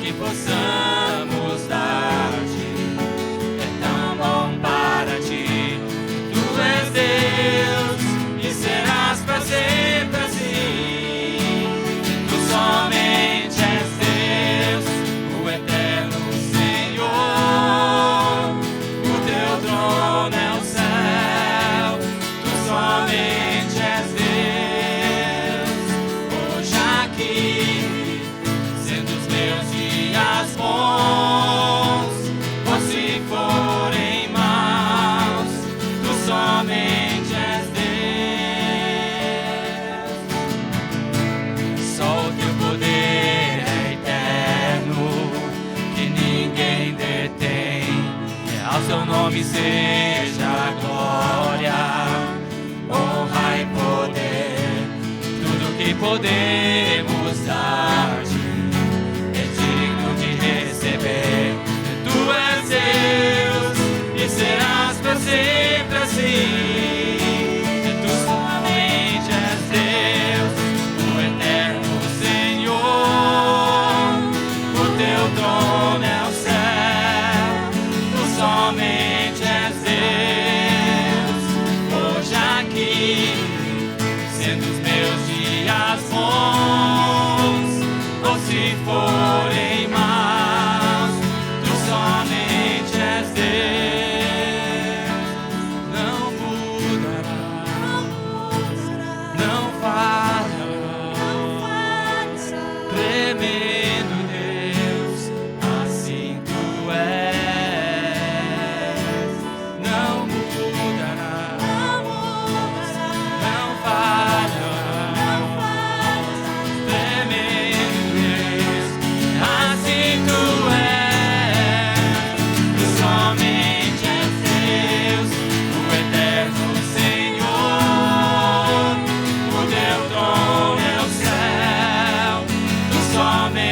que possamos dar-te. É tão bom para ti. Tu és Deus e serás para sempre assim. Tu somente és Deus, o eterno Senhor. O teu trono é o céu. Tu somente és Deus. Hoje aqui, sendo os meus dias bons, ou se forem maus, tu somente és Deus. Só o teu poder é eterno, que ninguém detém. Ao seu nome seja a glória, honra e poder. Tudo que podemos dar-te é digno de receber. Tu és Deus e serás para sempre assim. Tu somente és Deus, o eterno Senhor. O teu trono é o céu. Tu somente és Deus. Hoje aqui, sendo os meus dias bons, ou se forem maus, tu somente és Deus. Não mudará, não falhará, tremendo Deus, assim tu és. Não mudará, não falhará, tremendo Deus, assim tu és. Tu somente és Deus, o eterno Senhor. O teu trono é o céu. Tu somente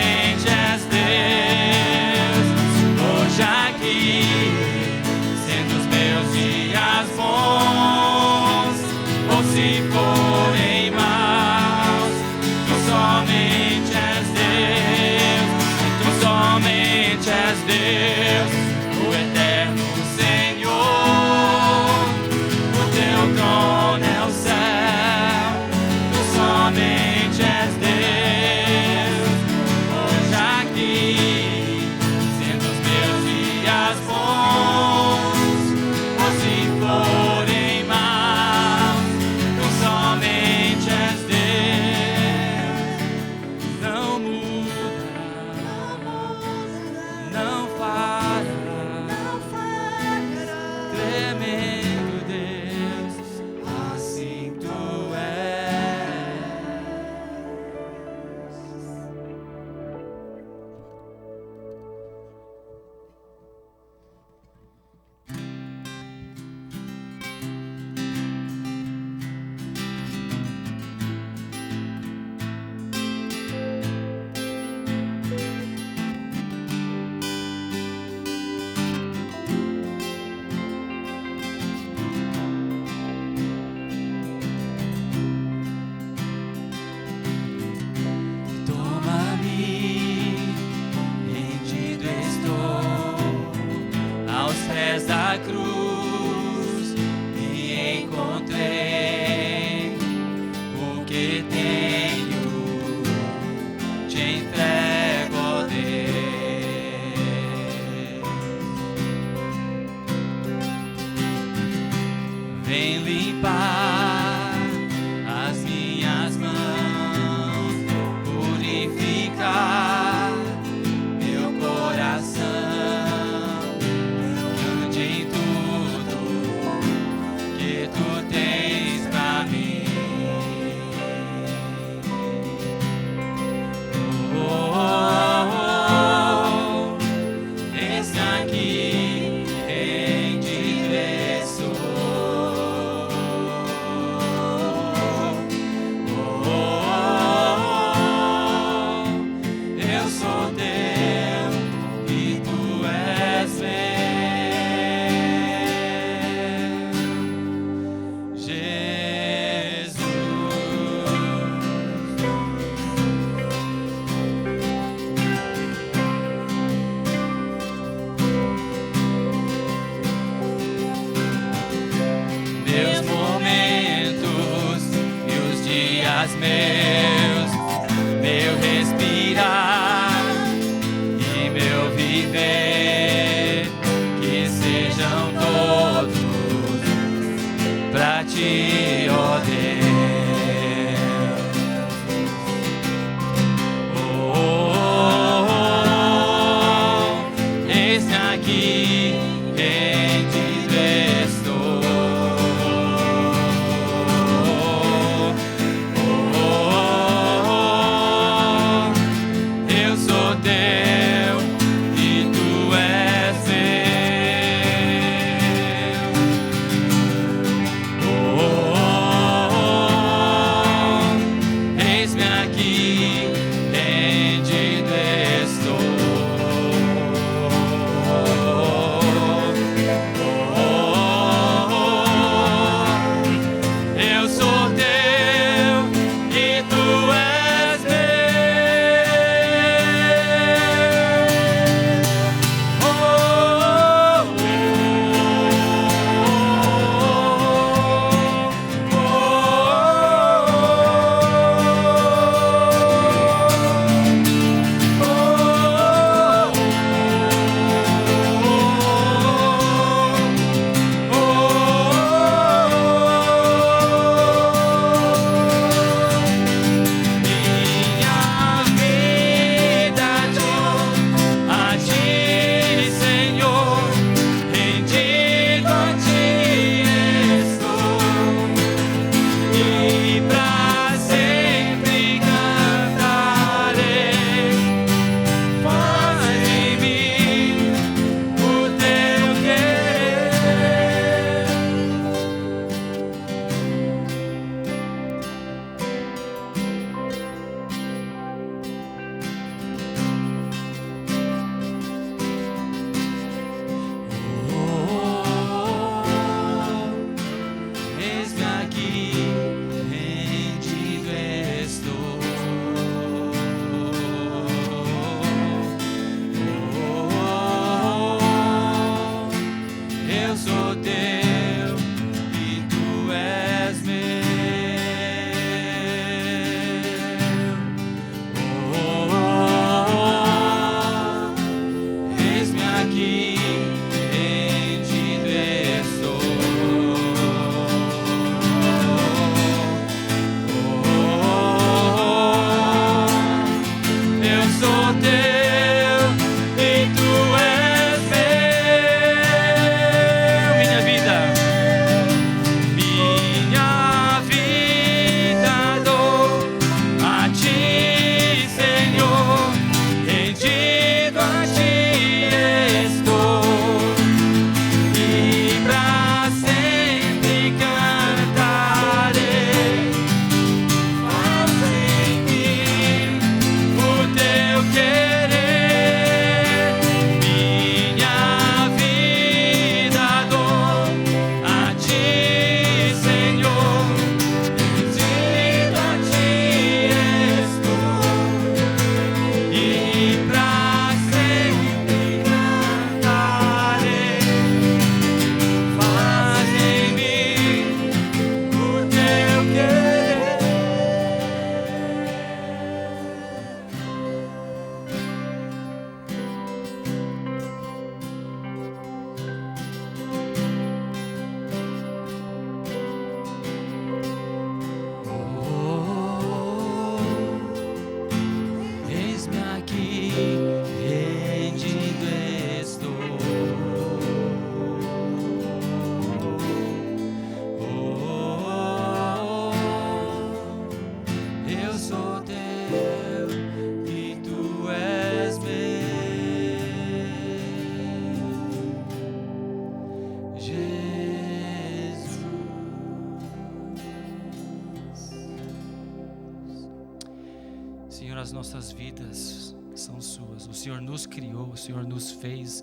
as nossas vidas são suas. O Senhor nos criou, o Senhor nos fez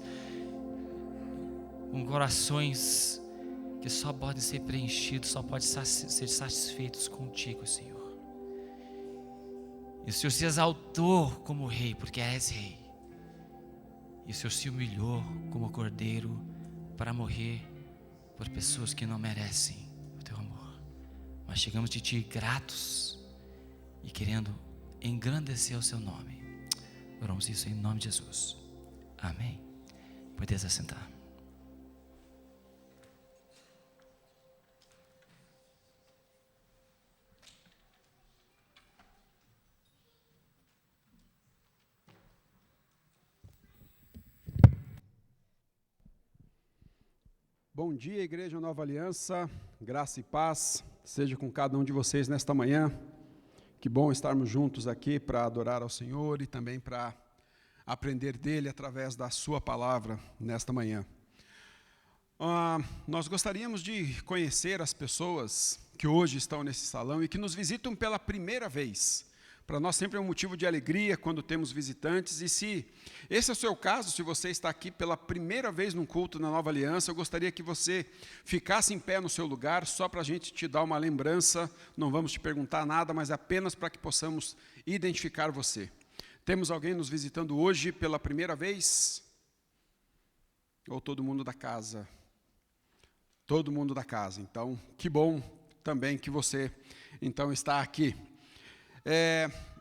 com corações que só podem ser preenchidos, só podem ser satisfeitos contigo, Senhor. E o Senhor se exaltou como rei, porque és rei. E o Senhor se humilhou como cordeiro para morrer por pessoas que não merecem o teu amor. Mas chegamos de ti gratos e querendo engrandecer o seu nome. Oramos isso em nome de Jesus. Amém. Podeis assentar. Bom dia, Igreja Nova Aliança, graça e paz seja com cada um de vocês nesta manhã. Que bom estarmos juntos aqui para adorar ao Senhor e também para aprender dele através da sua palavra nesta manhã. Nós gostaríamos de conhecer as pessoas que hoje estão nesse salão e que nos visitam pela primeira vez. Para nós sempre é um motivo de alegria quando temos visitantes, e se esse é o seu caso, se você está aqui pela primeira vez num culto na Nova Aliança, eu gostaria que você ficasse em pé no seu lugar, só para a gente te dar uma lembrança, não vamos te perguntar nada, mas apenas para que possamos identificar você. Temos alguém nos visitando hoje pela primeira vez? Ou todo mundo da casa? Todo mundo da casa, então, que bom também que você então está aqui.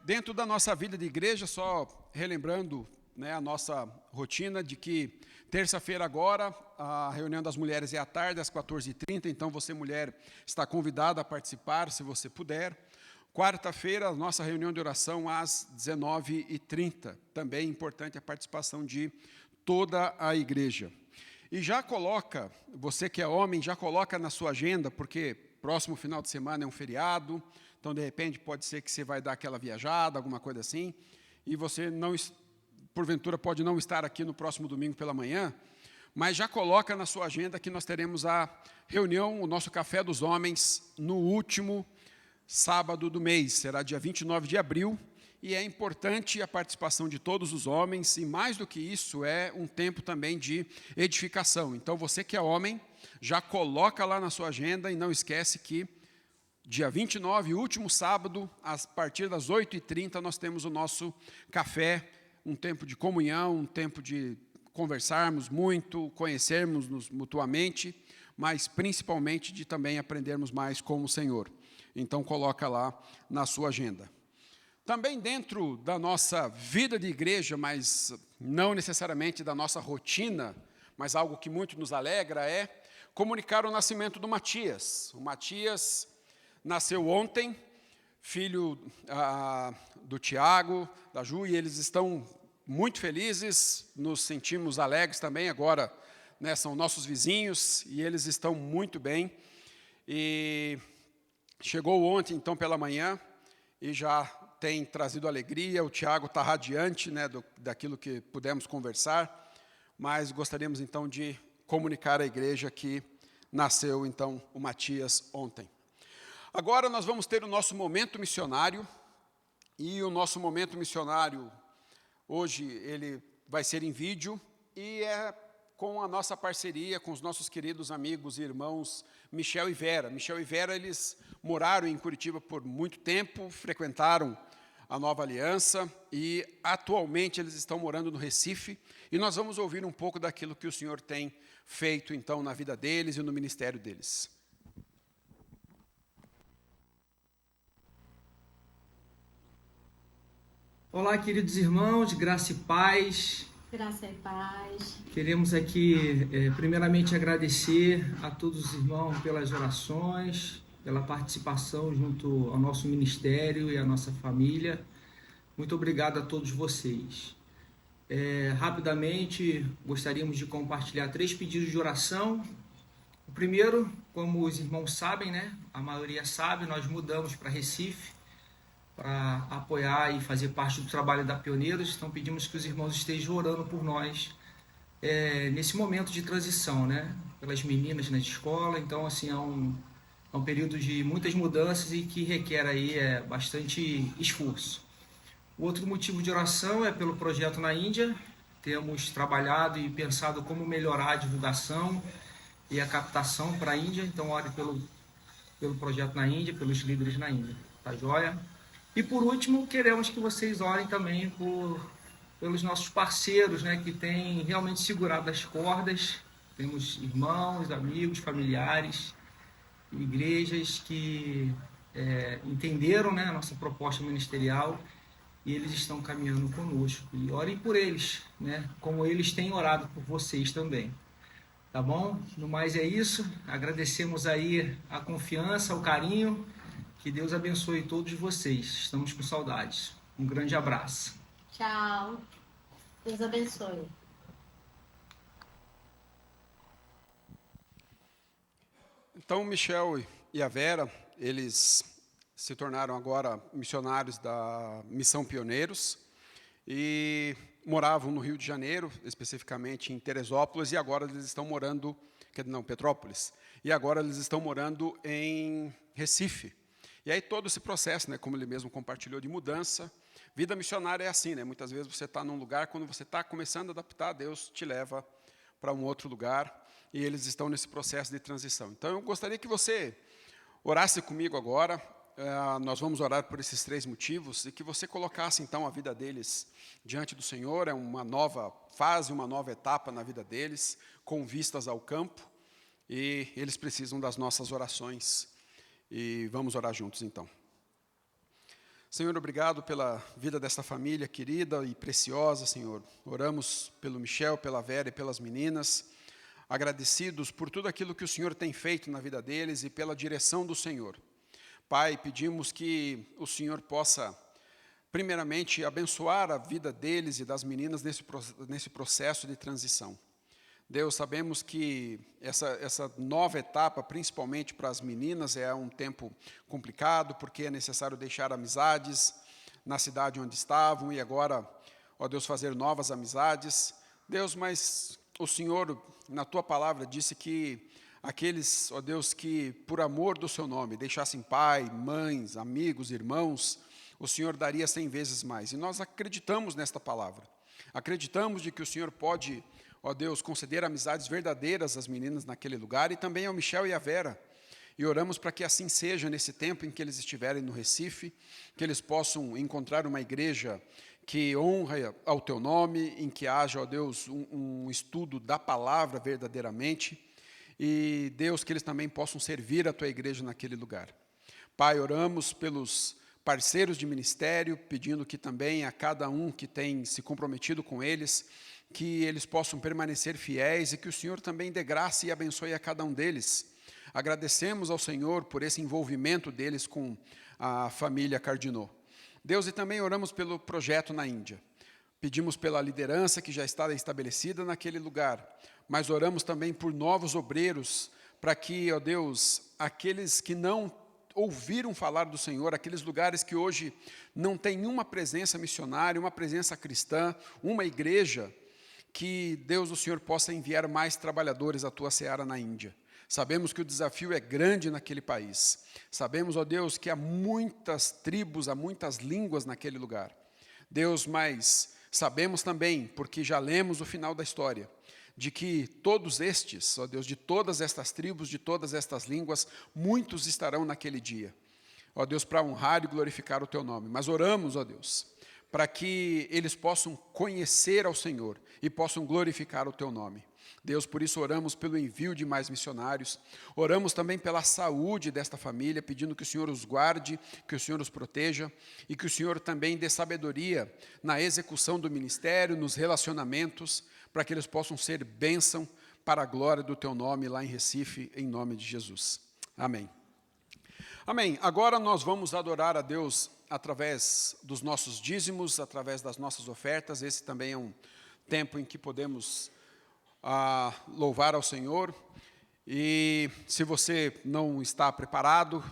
Dentro da nossa vida de igreja, só relembrando, né, a nossa rotina de que terça-feira agora, a reunião das mulheres é à tarde, às 14h30, então você, mulher, está convidada a participar, se você puder. Quarta-feira, a nossa reunião de oração às 19h30, também importante a participação de toda a igreja. E já coloca, você que é homem, já coloca na sua agenda, porque próximo final de semana é um feriado, então, de repente, pode ser que você vai dar aquela viajada, alguma coisa assim, e você, porventura, pode não estar aqui no próximo domingo pela manhã, mas já coloca na sua agenda que nós teremos a reunião, o nosso Café dos Homens, no último sábado do mês, será dia 29 de abril, e é importante a participação de todos os homens, e mais do que isso, é um tempo também de edificação. Então, você que é homem, já coloca lá na sua agenda e não esquece que dia 29, último sábado, a partir das 8h30, nós temos o nosso café, um tempo de comunhão, um tempo de conversarmos muito, conhecermos-nos mutuamente, mas principalmente de também aprendermos mais com o Senhor. Então, coloca lá na sua agenda. Também dentro da nossa vida de igreja, mas não necessariamente da nossa rotina, mas algo que muito nos alegra, é comunicar o nascimento do Matias. O Matias nasceu ontem, filho do Tiago, da Ju, e eles estão muito felizes, nos sentimos alegres também, agora, né, são nossos vizinhos, e eles estão muito bem. E chegou ontem, então, pela manhã, e já tem trazido alegria, o Tiago está radiante, né, daquilo que pudemos conversar, mas gostaríamos, então, de comunicar à igreja que nasceu, então, o Matias ontem. Agora nós vamos ter o nosso momento missionário, e o nosso momento missionário, hoje, ele vai ser em vídeo, e é com a nossa parceria, com os nossos queridos amigos e irmãos Michel e Vera. Michel e Vera, eles moraram em Curitiba por muito tempo, frequentaram a Nova Aliança, e atualmente eles estão morando no Recife, e nós vamos ouvir um pouco daquilo que o Senhor tem feito, então, na vida deles e no ministério deles. Olá, queridos irmãos, graça e paz. Graça e paz. Queremos aqui, primeiramente, agradecer a todos os irmãos pelas orações, pela participação junto ao nosso ministério e à nossa família. Muito obrigado a todos vocês. Rapidamente, gostaríamos de compartilhar 3 pedidos de oração. O primeiro, como os irmãos sabem, né? A maioria sabe, nós mudamos para Recife, para apoiar e fazer parte do trabalho da Pioneiros, então pedimos que os irmãos estejam orando por nós nesse momento de transição, né? Pelas meninas na escola, então assim, é um período de muitas mudanças e que requer aí bastante esforço. O outro motivo de oração é pelo projeto na Índia. Temos trabalhado e pensado como melhorar a divulgação e a captação para a Índia. Então, ore pelo projeto na Índia, pelos líderes na Índia. Tá joia? E por último, queremos que vocês orem também pelos nossos parceiros, né, que têm realmente segurado as cordas. Temos irmãos, amigos, familiares, igrejas que entenderam, né, a nossa proposta ministerial e eles estão caminhando conosco. E orem por eles, né, como eles têm orado por vocês também. Tá bom? No mais é isso. Agradecemos aí a confiança, o carinho. Que Deus abençoe todos vocês. Estamos com saudades. Um grande abraço. Tchau. Deus abençoe. Então, o Michel e a Vera, eles se tornaram agora missionários da Missão Pioneiros e moravam no Rio de Janeiro, especificamente em Teresópolis, e agora eles estão morando, Petrópolis, e agora eles estão morando em Recife. E aí todo esse processo, né, como ele mesmo compartilhou, de mudança, vida missionária é assim, né? Muitas vezes você está num lugar, quando você está começando a adaptar, Deus te leva para um outro lugar, e eles estão nesse processo de transição. Então, eu gostaria que você orasse comigo agora. Nós vamos orar por esses 3 motivos, e que você colocasse, então, a vida deles diante do Senhor. É uma nova fase, uma nova etapa na vida deles, com vistas ao campo, e eles precisam das nossas orações. E vamos orar juntos, então. Senhor, obrigado pela vida desta família querida e preciosa, Senhor. Oramos pelo Michel, pela Vera e pelas meninas, agradecidos por tudo aquilo que o Senhor tem feito na vida deles e pela direção do Senhor. Pai, pedimos que o Senhor possa, primeiramente, abençoar a vida deles e das meninas nesse processo de transição. Deus, sabemos que essa nova etapa, principalmente para as meninas, é um tempo complicado, porque é necessário deixar amizades na cidade onde estavam e agora, ó Deus, fazer novas amizades. Deus, mas o Senhor, na Tua palavra, disse que aqueles, ó Deus, que por amor do Seu nome deixassem pai, mães, amigos, irmãos, o Senhor daria 100 vezes mais. E nós acreditamos nesta palavra. Acreditamos de que o Senhor pode, ó Deus, conceder amizades verdadeiras às meninas naquele lugar e também ao Michel e à Vera. E oramos para que assim seja nesse tempo em que eles estiverem no Recife, que eles possam encontrar uma igreja que honra ao Teu nome, em que haja, ó Deus, um estudo da palavra verdadeiramente. E, Deus, que eles também possam servir a Tua igreja naquele lugar. Pai, oramos pelos parceiros de ministério, pedindo que também a cada um que tem se comprometido com eles, que eles possam permanecer fiéis e que o Senhor também dê graça e abençoe a cada um deles. Agradecemos ao Senhor por esse envolvimento deles com a família Cardinô. Deus, e também oramos pelo projeto na Índia. Pedimos pela liderança que já está estabelecida naquele lugar, mas oramos também por novos obreiros, para que, ó Deus, aqueles que não ouviram falar do Senhor, aqueles lugares que hoje não têm uma presença missionária, uma presença cristã, uma igreja, que, Deus, o Senhor possa enviar mais trabalhadores à Tua seara na Índia. Sabemos que o desafio é grande naquele país. Sabemos, ó Deus, que há muitas tribos, há muitas línguas naquele lugar. Deus, mas sabemos também, porque já lemos o final da história, de que todos estes, ó Deus, de todas estas tribos, de todas estas línguas, muitos estarão naquele dia. Ó Deus, para honrar e glorificar o Teu nome. Mas oramos, ó Deus, para que eles possam conhecer ao Senhor e possam glorificar o Teu nome. Deus, por isso oramos pelo envio de mais missionários, oramos também pela saúde desta família, pedindo que o Senhor os guarde, que o Senhor os proteja e que o Senhor também dê sabedoria na execução do ministério, nos relacionamentos, para que eles possam ser bênção para a glória do Teu nome lá em Recife, em nome de Jesus. Amém. Amém. Agora nós vamos adorar a Deus através dos nossos dízimos, através das nossas ofertas. Esse também é um tempo em que podemos louvar ao Senhor. E se você não está preparado,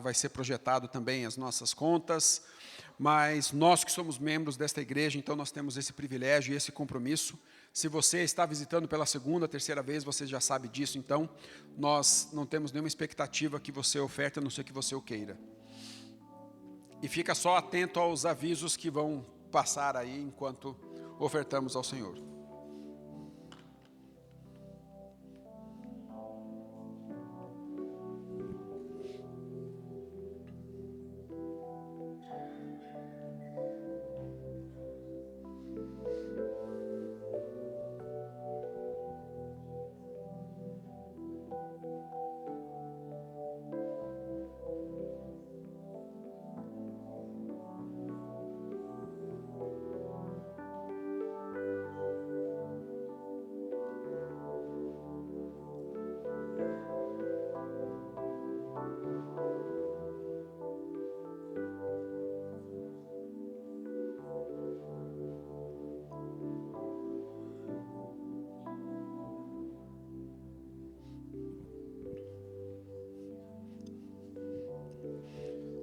vai ser projetado também as nossas contas, mas nós que somos membros desta igreja, então nós temos esse privilégio e esse compromisso. Se você está visitando pela segunda, terceira vez, você já sabe disso, então nós não temos nenhuma expectativa que você oferte, a não ser que você o queira. E fica só atento aos avisos que vão passar aí enquanto ofertamos ao Senhor.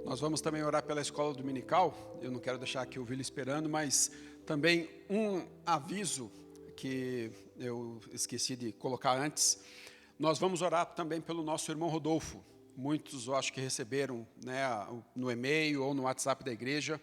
Nós vamos também orar pela escola dominical. Eu não quero deixar aqui o Vila esperando, mas também um aviso que eu esqueci de colocar antes. Nós vamos orar também pelo nosso irmão Rodolfo. Muitos eu acho que receberam, né, no e-mail ou no WhatsApp da igreja.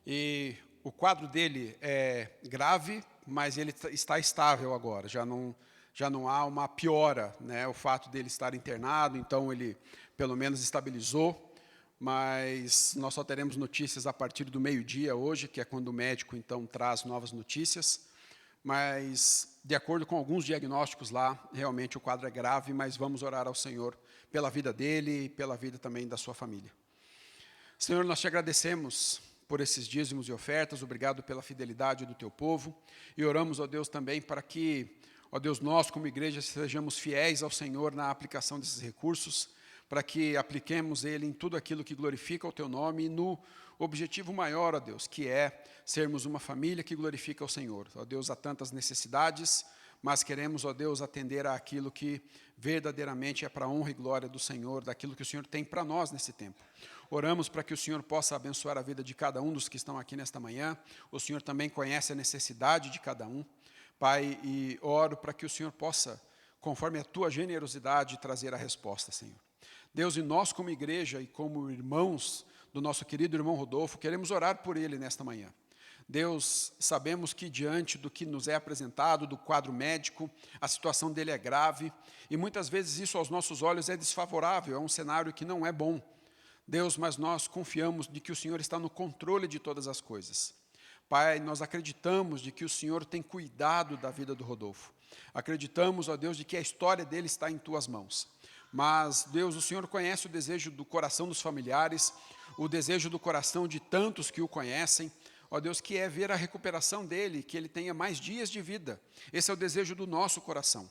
E o quadro dele é grave, mas ele está estável agora. Já não há uma piora, né, o fato dele estar internado, então ele pelo menos estabilizou. Mas nós só teremos notícias a partir do meio-dia hoje, que é quando o médico, então, traz novas notícias. Mas, de acordo com alguns diagnósticos lá, realmente o quadro é grave, mas vamos orar ao Senhor pela vida dele e pela vida também da sua família. Senhor, nós te agradecemos por esses dízimos e ofertas, obrigado pela fidelidade do teu povo, e oramos, ó Deus, também para que, ó Deus, nós como igreja sejamos fiéis ao Senhor na aplicação desses recursos, para que apliquemos ele em tudo aquilo que glorifica o teu nome e no objetivo maior, ó Deus, que é sermos uma família que glorifica o Senhor. Ó Deus, há tantas necessidades, mas queremos, ó Deus, atender àquilo que verdadeiramente é para a honra e glória do Senhor, daquilo que o Senhor tem para nós nesse tempo. Oramos para que o Senhor possa abençoar a vida de cada um dos que estão aqui nesta manhã. O Senhor também conhece a necessidade de cada um. Pai, e oro para que o Senhor possa, conforme a tua generosidade, trazer a resposta, Senhor. Deus, e nós como igreja e como irmãos do nosso querido irmão Rodolfo, queremos orar por ele nesta manhã. Deus, sabemos que diante do que nos é apresentado, do quadro médico, a situação dele é grave, e muitas vezes isso aos nossos olhos é desfavorável, é um cenário que não é bom. Deus, mas nós confiamos de que o Senhor está no controle de todas as coisas. Pai, nós acreditamos de que o Senhor tem cuidado da vida do Rodolfo. Acreditamos, ó Deus, de que a história dele está em tuas mãos. Mas, Deus, o Senhor conhece o desejo do coração dos familiares, o desejo do coração de tantos que o conhecem, ó Deus, que é ver a recuperação dele, que ele tenha mais dias de vida. Esse é o desejo do nosso coração.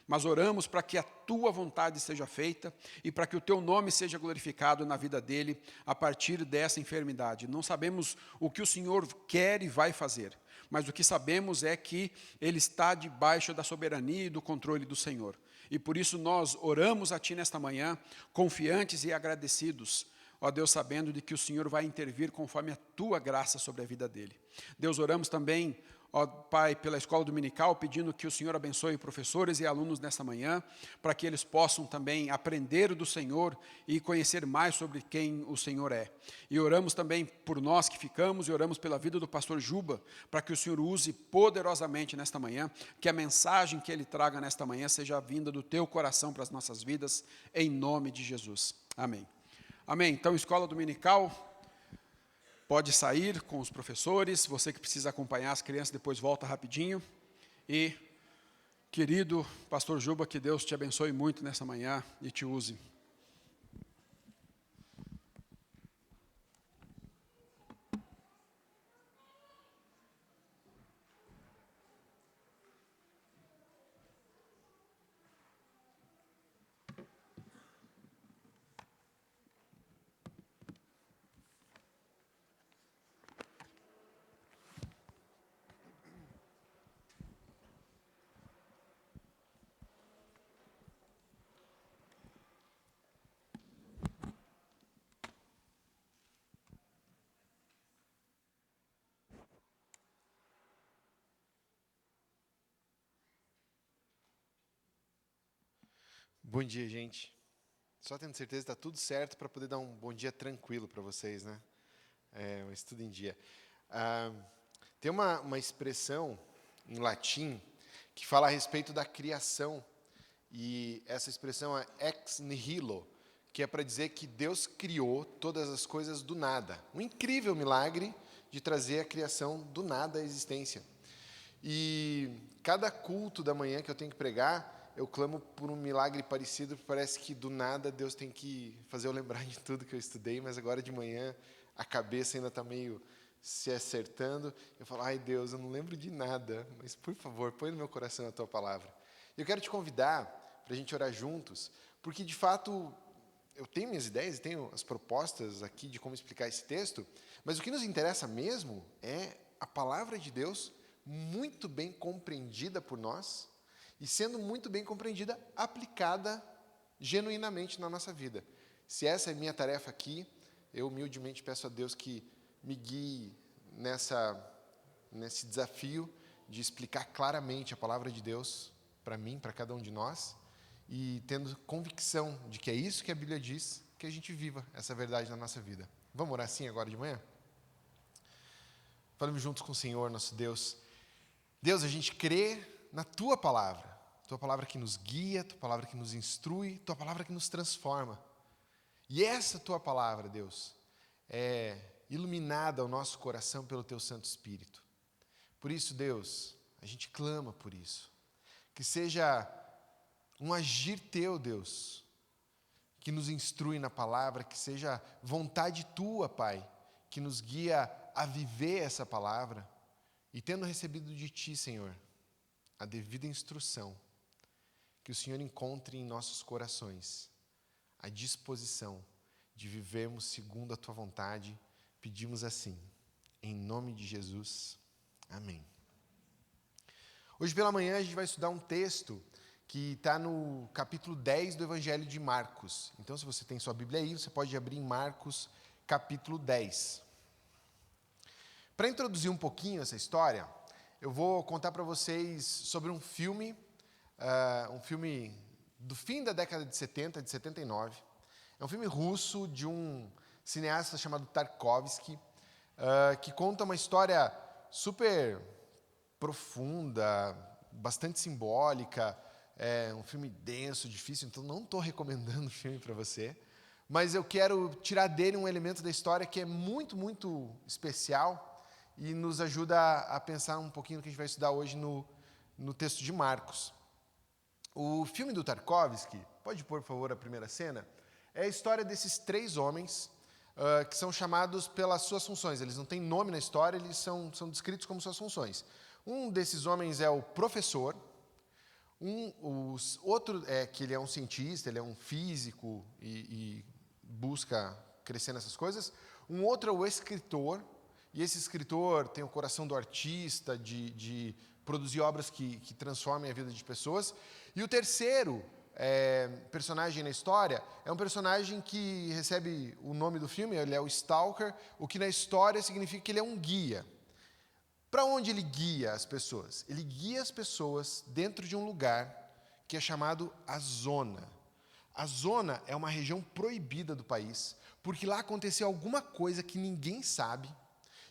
Mas oramos para que a tua vontade seja feita e para que o teu nome seja glorificado na vida dele a partir dessa enfermidade. Não sabemos o que o Senhor quer e vai fazer, mas o que sabemos é que ele está debaixo da soberania e do controle do Senhor. E por isso nós oramos a ti nesta manhã, confiantes e agradecidos, ó Deus, sabendo de que o Senhor vai intervir conforme a tua graça sobre a vida dele. Deus, oramos também, ó Pai, pela escola dominical, pedindo que o Senhor abençoe professores e alunos nesta manhã, para que eles possam também aprender do Senhor e conhecer mais sobre quem o Senhor é. E oramos também por nós que ficamos e oramos pela vida do pastor Juba, para que o Senhor use poderosamente nesta manhã, que a mensagem que ele traga nesta manhã seja vinda do teu coração para as nossas vidas, em nome de Jesus. Amém. Amém. Então, escola dominical, pode sair com os professores, você que precisa acompanhar as crianças, depois volta rapidinho. E, querido pastor Juba, que Deus te abençoe muito nessa manhã e te use. Bom dia, gente. Só tendo certeza que está tudo certo para poder dar um bom dia tranquilo para vocês, né? Mas tudo em dia. Tem uma expressão em latim que fala a respeito da criação, e essa expressão é ex nihilo, que é para dizer que Deus criou todas as coisas do nada. Um incrível milagre de trazer a criação do nada à existência. E cada culto da manhã que eu tenho que pregar, eu clamo por um milagre parecido, porque parece que do nada Deus tem que fazer eu lembrar de tudo que eu estudei, mas agora de manhã a cabeça ainda está meio se acertando. Eu falo, ai Deus, eu não lembro de nada, mas por favor, põe no meu coração a Tua palavra. Eu quero te convidar para a gente orar juntos, porque de fato eu tenho minhas ideias e tenho as propostas aqui de como explicar esse texto, mas o que nos interessa mesmo é a palavra de Deus muito bem compreendida por nós e sendo muito bem compreendida, aplicada genuinamente na nossa vida. Se essa é minha tarefa aqui, eu humildemente peço a Deus que me guie nesse desafio de explicar claramente a palavra de Deus para mim, para cada um de nós, e tendo convicção de que é isso que a Bíblia diz, que a gente viva essa verdade na nossa vida. Vamos orar assim agora de manhã? Falamos juntos com o Senhor, nosso Deus. Deus, a gente crê na Tua palavra que nos guia, Tua palavra que nos instrui, Tua palavra que nos transforma. E essa Tua palavra, Deus, é iluminada ao nosso coração pelo Teu Santo Espírito. Por isso, Deus, a gente clama por isso. Que seja um agir Teu, Deus, que nos instrui na palavra, que seja vontade Tua, Pai, que nos guia a viver essa palavra, e tendo recebido de Ti, Senhor, a devida instrução, que o Senhor encontre em nossos corações a disposição de vivermos segundo a Tua vontade. Pedimos assim, em nome de Jesus. Amém. Hoje pela manhã a gente vai estudar um texto que está no capítulo 10 do Evangelho de Marcos. Então, se você tem sua Bíblia aí, você pode abrir em Marcos, capítulo 10. Para introduzir um pouquinho essa história, eu vou contar para vocês sobre um filme do fim da década de 70, de 79. É um filme russo de um cineasta chamado Tarkovsky, que conta uma história super profunda, bastante simbólica. É um filme denso, difícil, então não estou recomendando o filme para você, mas eu quero tirar dele um elemento da história que é muito, muito especial e nos ajuda a pensar um pouquinho no que a gente vai estudar hoje no texto de Marcos. O filme do Tarkovsky, pode pôr, por favor, a primeira cena, é a história desses 3 homens que são chamados pelas suas funções. Eles não têm nome na história, eles são descritos como suas funções. Um desses homens é o professor, outro é que ele é um cientista, ele é um físico e busca crescer nessas coisas. Um outro é o escritor, e esse escritor tem o coração do artista, de produzir obras que transformem a vida de pessoas. E o terceiro personagem na história é um personagem que recebe o nome do filme, ele é o Stalker, o que na história significa que ele é um guia. Para onde ele guia as pessoas? Ele guia as pessoas dentro de um lugar que é chamado a Zona. A Zona é uma região proibida do país, porque lá aconteceu alguma coisa que ninguém sabe,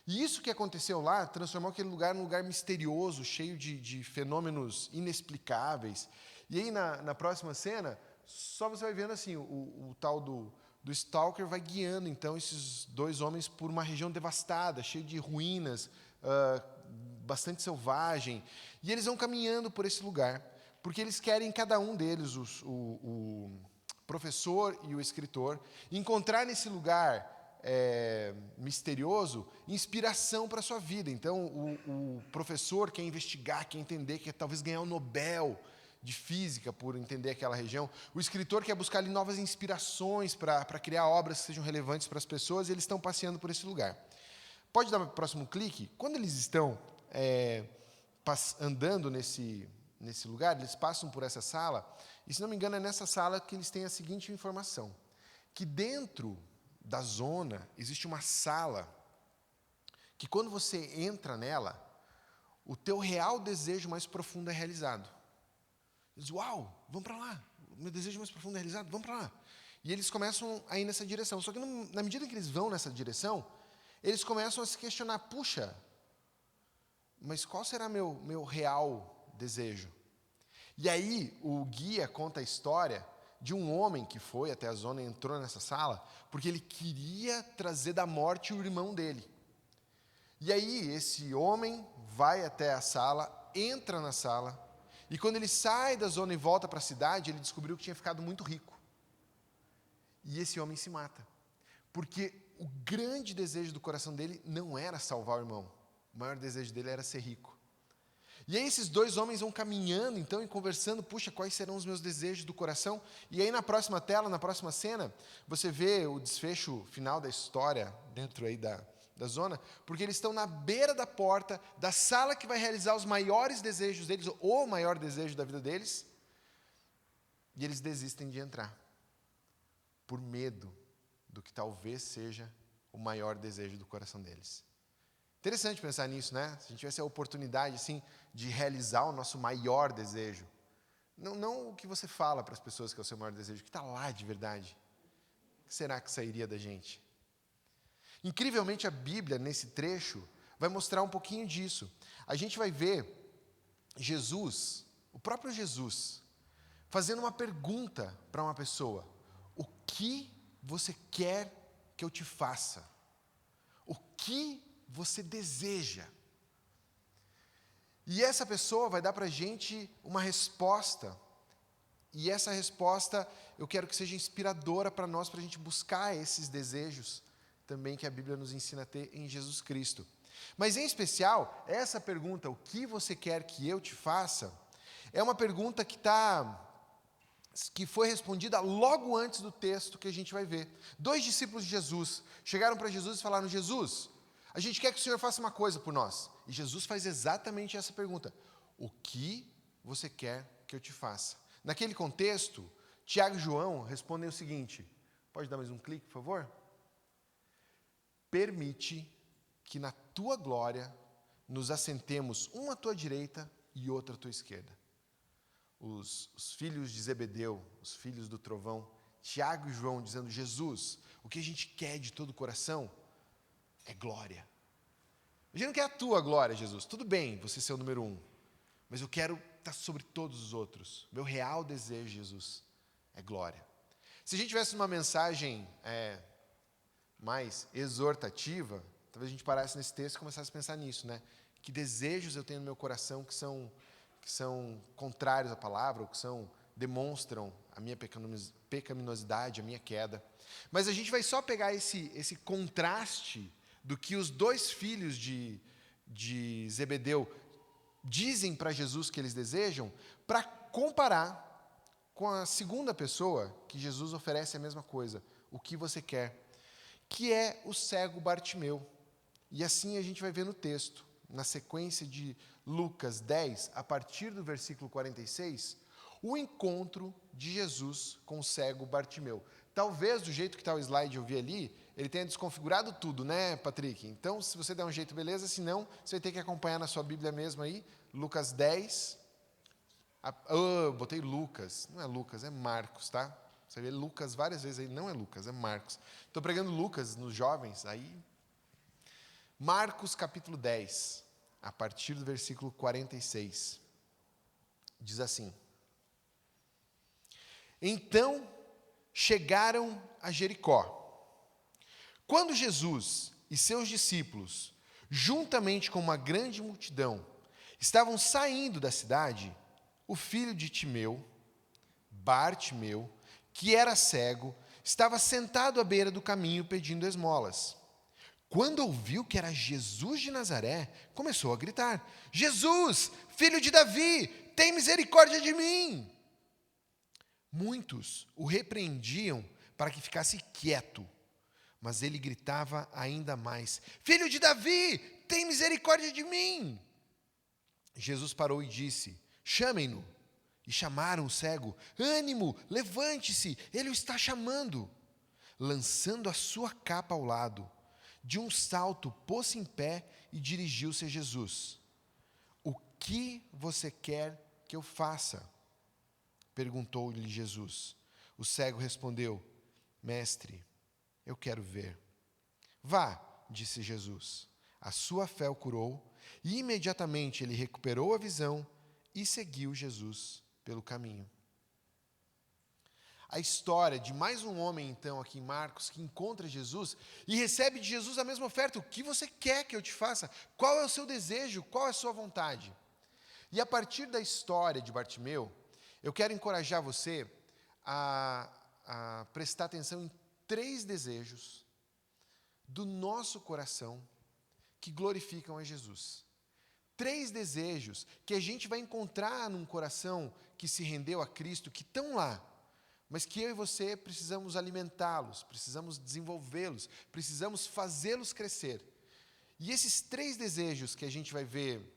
e isso que aconteceu lá transformou aquele lugar num lugar misterioso, cheio de fenômenos inexplicáveis. E aí, na próxima cena, só você vai vendo assim, o tal do Stalker vai guiando, então, esses 2 homens por uma região devastada, cheia de ruínas, bastante selvagem. E eles vão caminhando por esse lugar, porque eles querem, cada um deles, o professor e o escritor, encontrar nesse lugar misterioso inspiração para a sua vida. Então, o professor quer investigar, quer entender, quer talvez ganhar o Nobel de Física por entender aquela região. O escritor quer buscar ali novas inspirações para criar obras que sejam relevantes para as pessoas, e eles estão passeando por esse lugar. Pode dar o próximo clique? Quando eles estão andando nesse lugar, eles passam por essa sala, e se não me engano é nessa sala que eles têm a seguinte informação, que dentro da zona existe uma sala que quando você entra nela, o teu real desejo mais profundo é realizado. Eles, uau, vamos para lá, o meu desejo mais profundo é realizado, vamos para lá. E eles começam a ir nessa direção, só que na medida que eles vão nessa direção, eles começam a se questionar, puxa, mas qual será meu real desejo? E aí o guia conta a história de um homem que foi até a zona e entrou nessa sala, porque ele queria trazer da morte o irmão dele. E aí esse homem vai até a sala, entra na sala, e quando ele sai da zona e volta para a cidade, ele descobriu que tinha ficado muito rico. E esse homem se mata. Porque o grande desejo do coração dele não era salvar o irmão. O maior desejo dele era ser rico. E aí esses dois homens vão caminhando, então, e conversando, puxa, quais serão os meus desejos do coração? E aí na próxima tela, na próxima cena, você vê o desfecho final da história, dentro aí da zona, porque eles estão na beira da porta da sala que vai realizar os maiores desejos deles, ou o maior desejo da vida deles, e eles desistem de entrar, por medo do que talvez seja o maior desejo do coração deles. Interessante pensar nisso, né? Se a gente tivesse a oportunidade, assim, de realizar o nosso maior desejo, não o que você fala para as pessoas que é o seu maior desejo, o que está lá de verdade, o que será que sairia da gente? Incrivelmente, a Bíblia, nesse trecho, vai mostrar um pouquinho disso. A gente vai ver Jesus, o próprio Jesus, fazendo uma pergunta para uma pessoa: o que você quer que eu te faça? O que você deseja? E essa pessoa vai dar para a gente uma resposta, e essa resposta eu quero que seja inspiradora para nós, para a gente buscar esses desejos também que a Bíblia nos ensina a ter em Jesus Cristo. Mas em especial, essa pergunta, o que você quer que eu te faça, é uma pergunta que foi respondida logo antes do texto que a gente vai ver. 2 discípulos de Jesus chegaram para Jesus e falaram: Jesus, a gente quer que o Senhor faça uma coisa por nós. E Jesus faz exatamente essa pergunta: o que você quer que eu te faça? Naquele contexto, Tiago e João respondem o seguinte, pode dar mais um clique, por favor? Permite que na tua glória nos assentemos um à tua direita e outro à tua esquerda. Os filhos de Zebedeu, os filhos do trovão, Tiago e João dizendo: Jesus, o que a gente quer de todo o coração é glória. A gente não quer a tua glória, Jesus. Tudo bem, você ser o número 1. Mas eu quero estar sobre todos os outros. Meu real desejo, Jesus, é glória. Se a gente tivesse uma mensagem mais exortativa, talvez a gente parasse nesse texto e começasse a pensar nisso, né? Que desejos eu tenho no meu coração que são contrários à palavra, ou que demonstram a minha pecaminosidade, a minha queda. Mas a gente vai só pegar esse contraste do que os 2 filhos de Zebedeu dizem para Jesus que eles desejam, para comparar com a segunda pessoa que Jesus oferece a mesma coisa, o que você quer, que é o cego Bartimeu. E assim a gente vai ver no texto, na sequência de Lucas 10, a partir do versículo 46, o encontro de Jesus com o cego Bartimeu. Talvez, do jeito que está o slide eu vi ali, ele tenha desconfigurado tudo, né, Patrick? Então, se você der um jeito, beleza. Se não, você vai ter que acompanhar na sua Bíblia mesmo aí, Lucas 10. Botei Lucas. Não é Lucas, é Marcos, tá? Você vê Lucas várias vezes aí, não é Lucas, é Marcos. Estou pregando Lucas nos jovens, aí. Marcos capítulo 10, a partir do versículo 46. Diz assim: Então chegaram a Jericó. Quando Jesus e seus discípulos, juntamente com uma grande multidão, estavam saindo da cidade, o filho de Timeu, Bartimeu, que era cego, estava sentado à beira do caminho pedindo esmolas. Quando ouviu que era Jesus de Nazaré, começou a gritar: Jesus, filho de Davi, tem misericórdia de mim! Muitos o repreendiam para que ficasse quieto, mas ele gritava ainda mais: Filho de Davi, tem misericórdia de mim! Jesus parou e disse: Chamem-no. E chamaram o cego: Ânimo, levante-se, ele o está chamando. Lançando a sua capa ao lado, de um salto pôs-se em pé e dirigiu-se a Jesus. O que você quer que eu faça? Perguntou-lhe Jesus. O cego respondeu: Mestre, eu quero ver. Vá, disse Jesus. A sua fé o curou, e imediatamente ele recuperou a visão e seguiu Jesus pelo caminho. A história de mais um homem, então, aqui em Marcos, que encontra Jesus e recebe de Jesus a mesma oferta. O que você quer que eu te faça? Qual é o seu desejo? Qual é a sua vontade? E a partir da história de Bartimeu, eu quero encorajar você a prestar atenção em 3 desejos do nosso coração que glorificam a Jesus. 3 desejos que a gente vai encontrar num coração que se rendeu a Cristo, que estão lá, mas que eu e você precisamos alimentá-los, precisamos desenvolvê-los, precisamos fazê-los crescer. E esses 3 desejos que a gente vai ver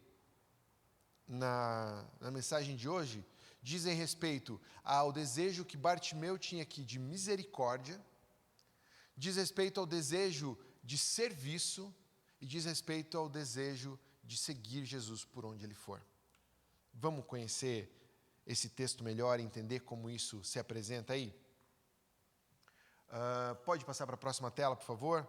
na mensagem de hoje, dizem respeito ao desejo que Bartimeu tinha aqui de misericórdia, diz respeito ao desejo de serviço e diz respeito ao desejo de seguir Jesus por onde ele for. Vamos conhecer esse texto melhor e entender como isso se apresenta aí? Pode passar para a próxima tela, por favor?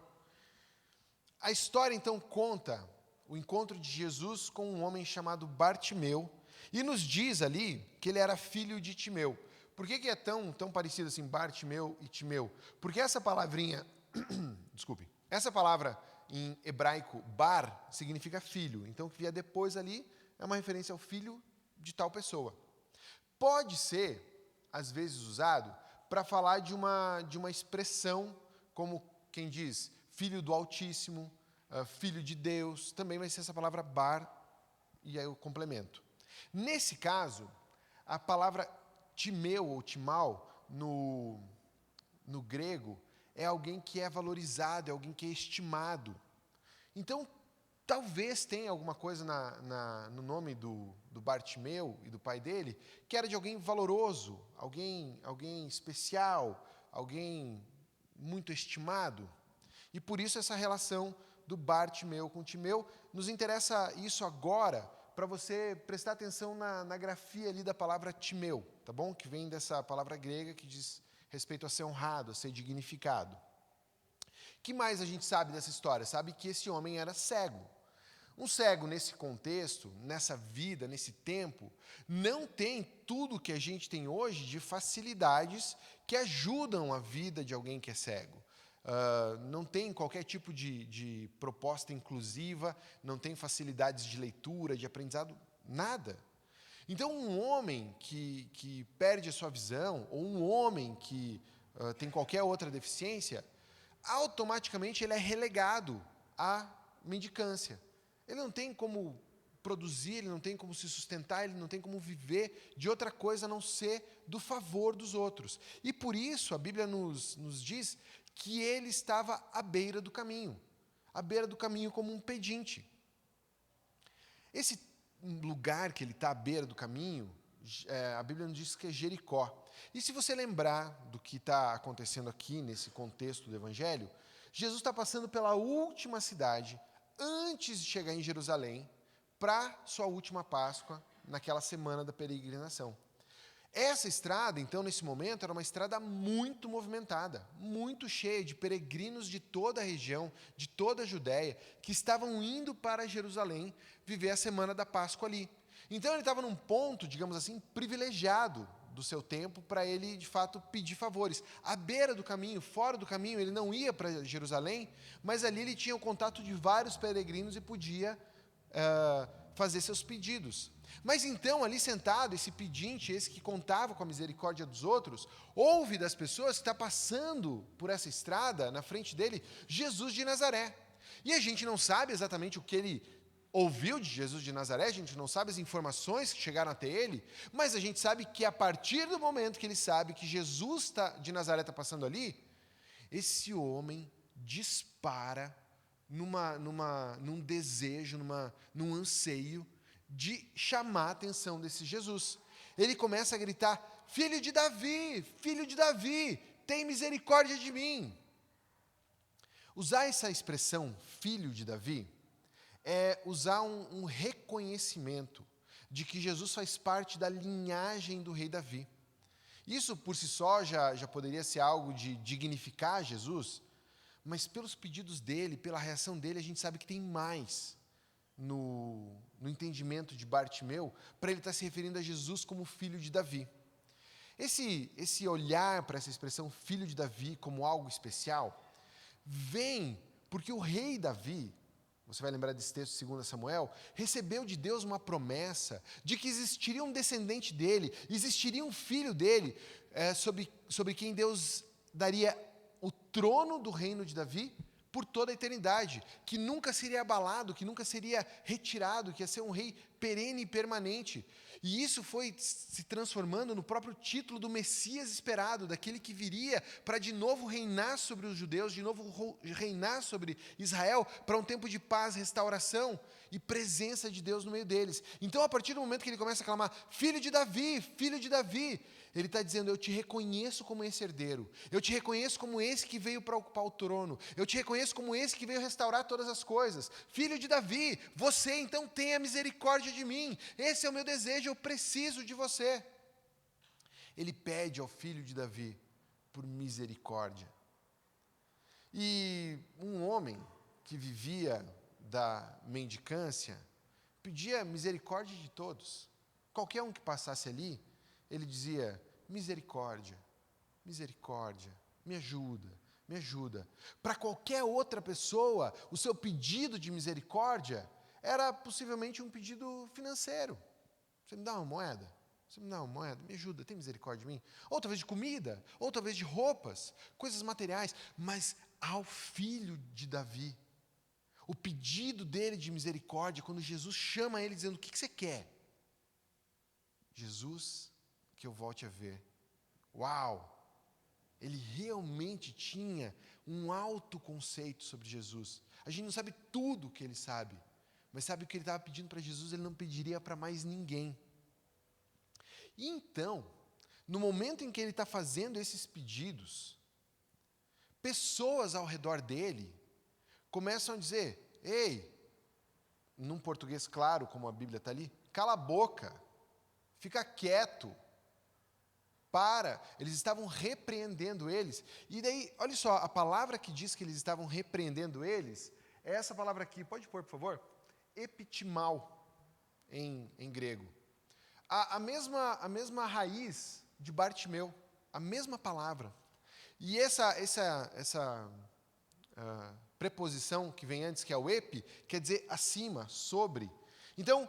A história, então, conta o encontro de Jesus com um homem chamado Bartimeu e nos diz ali que ele era filho de Timeu. Por que é tão parecido assim, Bartimeu e Timeu? Porque essa palavrinha, desculpe, essa palavra em hebraico, bar, significa filho. Então, o que vier depois ali é uma referência ao filho de tal pessoa. Pode ser, às vezes, usado para falar de uma expressão, como quem diz, filho do Altíssimo, filho de Deus, também vai ser essa palavra bar, e aí eu complemento. Nesse caso, a palavra timeu ou timal, no grego, é alguém que é valorizado, é alguém que é estimado. Então, talvez tenha alguma coisa no nome do Bartimeu e do pai dele, que era de alguém valoroso, alguém especial, alguém muito estimado. E por isso essa relação do Bartimeu com Timeu. Nos interessa isso agora, para você prestar atenção na grafia ali da palavra Timeu, tá bom? Que vem dessa palavra grega que diz respeito a ser honrado, a ser dignificado. O que mais a gente sabe dessa história? Sabe que esse homem era cego. Um cego, nesse contexto, nessa vida, nesse tempo, não tem tudo que a gente tem hoje de facilidades que ajudam a vida de alguém que é cego. Não tem qualquer tipo de proposta inclusiva, não tem facilidades de leitura, de aprendizado, nada. Então, um homem que perde a sua visão, ou um homem que tem qualquer outra deficiência, automaticamente ele é relegado à mendicância. Ele não tem como produzir, ele não tem como se sustentar, ele não tem como viver de outra coisa a não ser do favor dos outros. E por isso a Bíblia nos diz que ele estava à beira do caminho como um pedinte. Esse lugar que ele está à beira do caminho, a Bíblia nos diz que é Jericó. E se você lembrar do que está acontecendo aqui nesse contexto do Evangelho, Jesus está passando pela última cidade antes de chegar em Jerusalém para sua última Páscoa, naquela semana da peregrinação. Essa estrada, então, nesse momento, era uma estrada muito movimentada, muito cheia de peregrinos de toda a região, de toda a Judéia, que estavam indo para Jerusalém viver a semana da Páscoa ali. Então, ele estava num ponto, digamos assim, privilegiado do seu tempo para ele, de fato, pedir favores. À beira do caminho, fora do caminho, ele não ia para Jerusalém, mas ali ele tinha o contato de vários peregrinos e podia fazer seus pedidos. Mas então, ali sentado, esse pedinte, esse que contava com a misericórdia dos outros, ouve das pessoas que está passando por essa estrada, na frente dele, Jesus de Nazaré. E a gente não sabe exatamente o que ele ouviu de Jesus de Nazaré, a gente não sabe as informações que chegaram até ele, mas a gente sabe que a partir do momento que ele sabe que Jesus de Nazaré está passando ali, esse homem dispara num desejo, num anseio de chamar a atenção desse Jesus. Ele começa a gritar: filho de Davi, tem misericórdia de mim. Usar essa expressão, filho de Davi, é usar um reconhecimento de que Jesus faz parte da linhagem do rei Davi. Isso, por si só, já poderia ser algo de dignificar Jesus, mas pelos pedidos dele, pela reação dele, a gente sabe que tem mais no entendimento de Bartimeu, para ele estar se referindo a Jesus como filho de Davi. Esse olhar para essa expressão filho de Davi como algo especial, vem porque o rei Davi, você vai lembrar desse texto de 2 Samuel, recebeu de Deus uma promessa de que existiria um descendente dele, existiria um filho dele, sobre quem Deus daria o trono do reino de Davi por toda a eternidade, que nunca seria abalado, que nunca seria retirado, que ia ser um rei perene e permanente. E isso foi se transformando no próprio título do Messias esperado, daquele que viria para de novo reinar sobre os judeus, de novo reinar sobre Israel, para um tempo de paz, restauração e presença de Deus no meio deles. Então, a partir do momento que ele começa a clamar, filho de Davi, ele está dizendo, eu te reconheço como esse herdeiro, eu te reconheço como esse que veio para ocupar o trono, eu te reconheço como esse que veio restaurar todas as coisas. Filho de Davi, você então tenha misericórdia de mim, esse é o meu desejo, eu preciso de você. Ele pede ao filho de Davi por misericórdia. E um homem que vivia da mendicância pedia misericórdia de todos. Qualquer um que passasse ali, ele dizia, misericórdia, misericórdia, me ajuda, me ajuda. Para qualquer outra pessoa, o seu pedido de misericórdia era possivelmente um pedido financeiro. Você me dá uma moeda? Você me dá uma moeda? Me ajuda, tem misericórdia de mim? Ou talvez de comida, ou talvez de roupas, coisas materiais. Mas ao filho de Davi, o pedido dele de misericórdia, quando Jesus chama ele dizendo, o que você quer? Jesus, que eu volte a ver. Uau! Ele realmente tinha um alto conceito sobre Jesus. A gente não sabe tudo o que ele sabe, mas sabe o que ele estava pedindo para Jesus, ele não pediria para mais ninguém. E então, no momento em que ele está fazendo esses pedidos, pessoas ao redor dele começam a dizer, ei, num português claro, como a Bíblia está ali, cala a boca, fica quieto, eles estavam repreendendo eles. E daí, olha só, a palavra que diz que eles estavam repreendendo eles, é essa palavra aqui, pode pôr, por favor? Epitimau, em grego. A mesma raiz de Bartimeu, a mesma palavra. E essa preposição que vem antes, que é o epi, quer dizer acima, sobre. Então,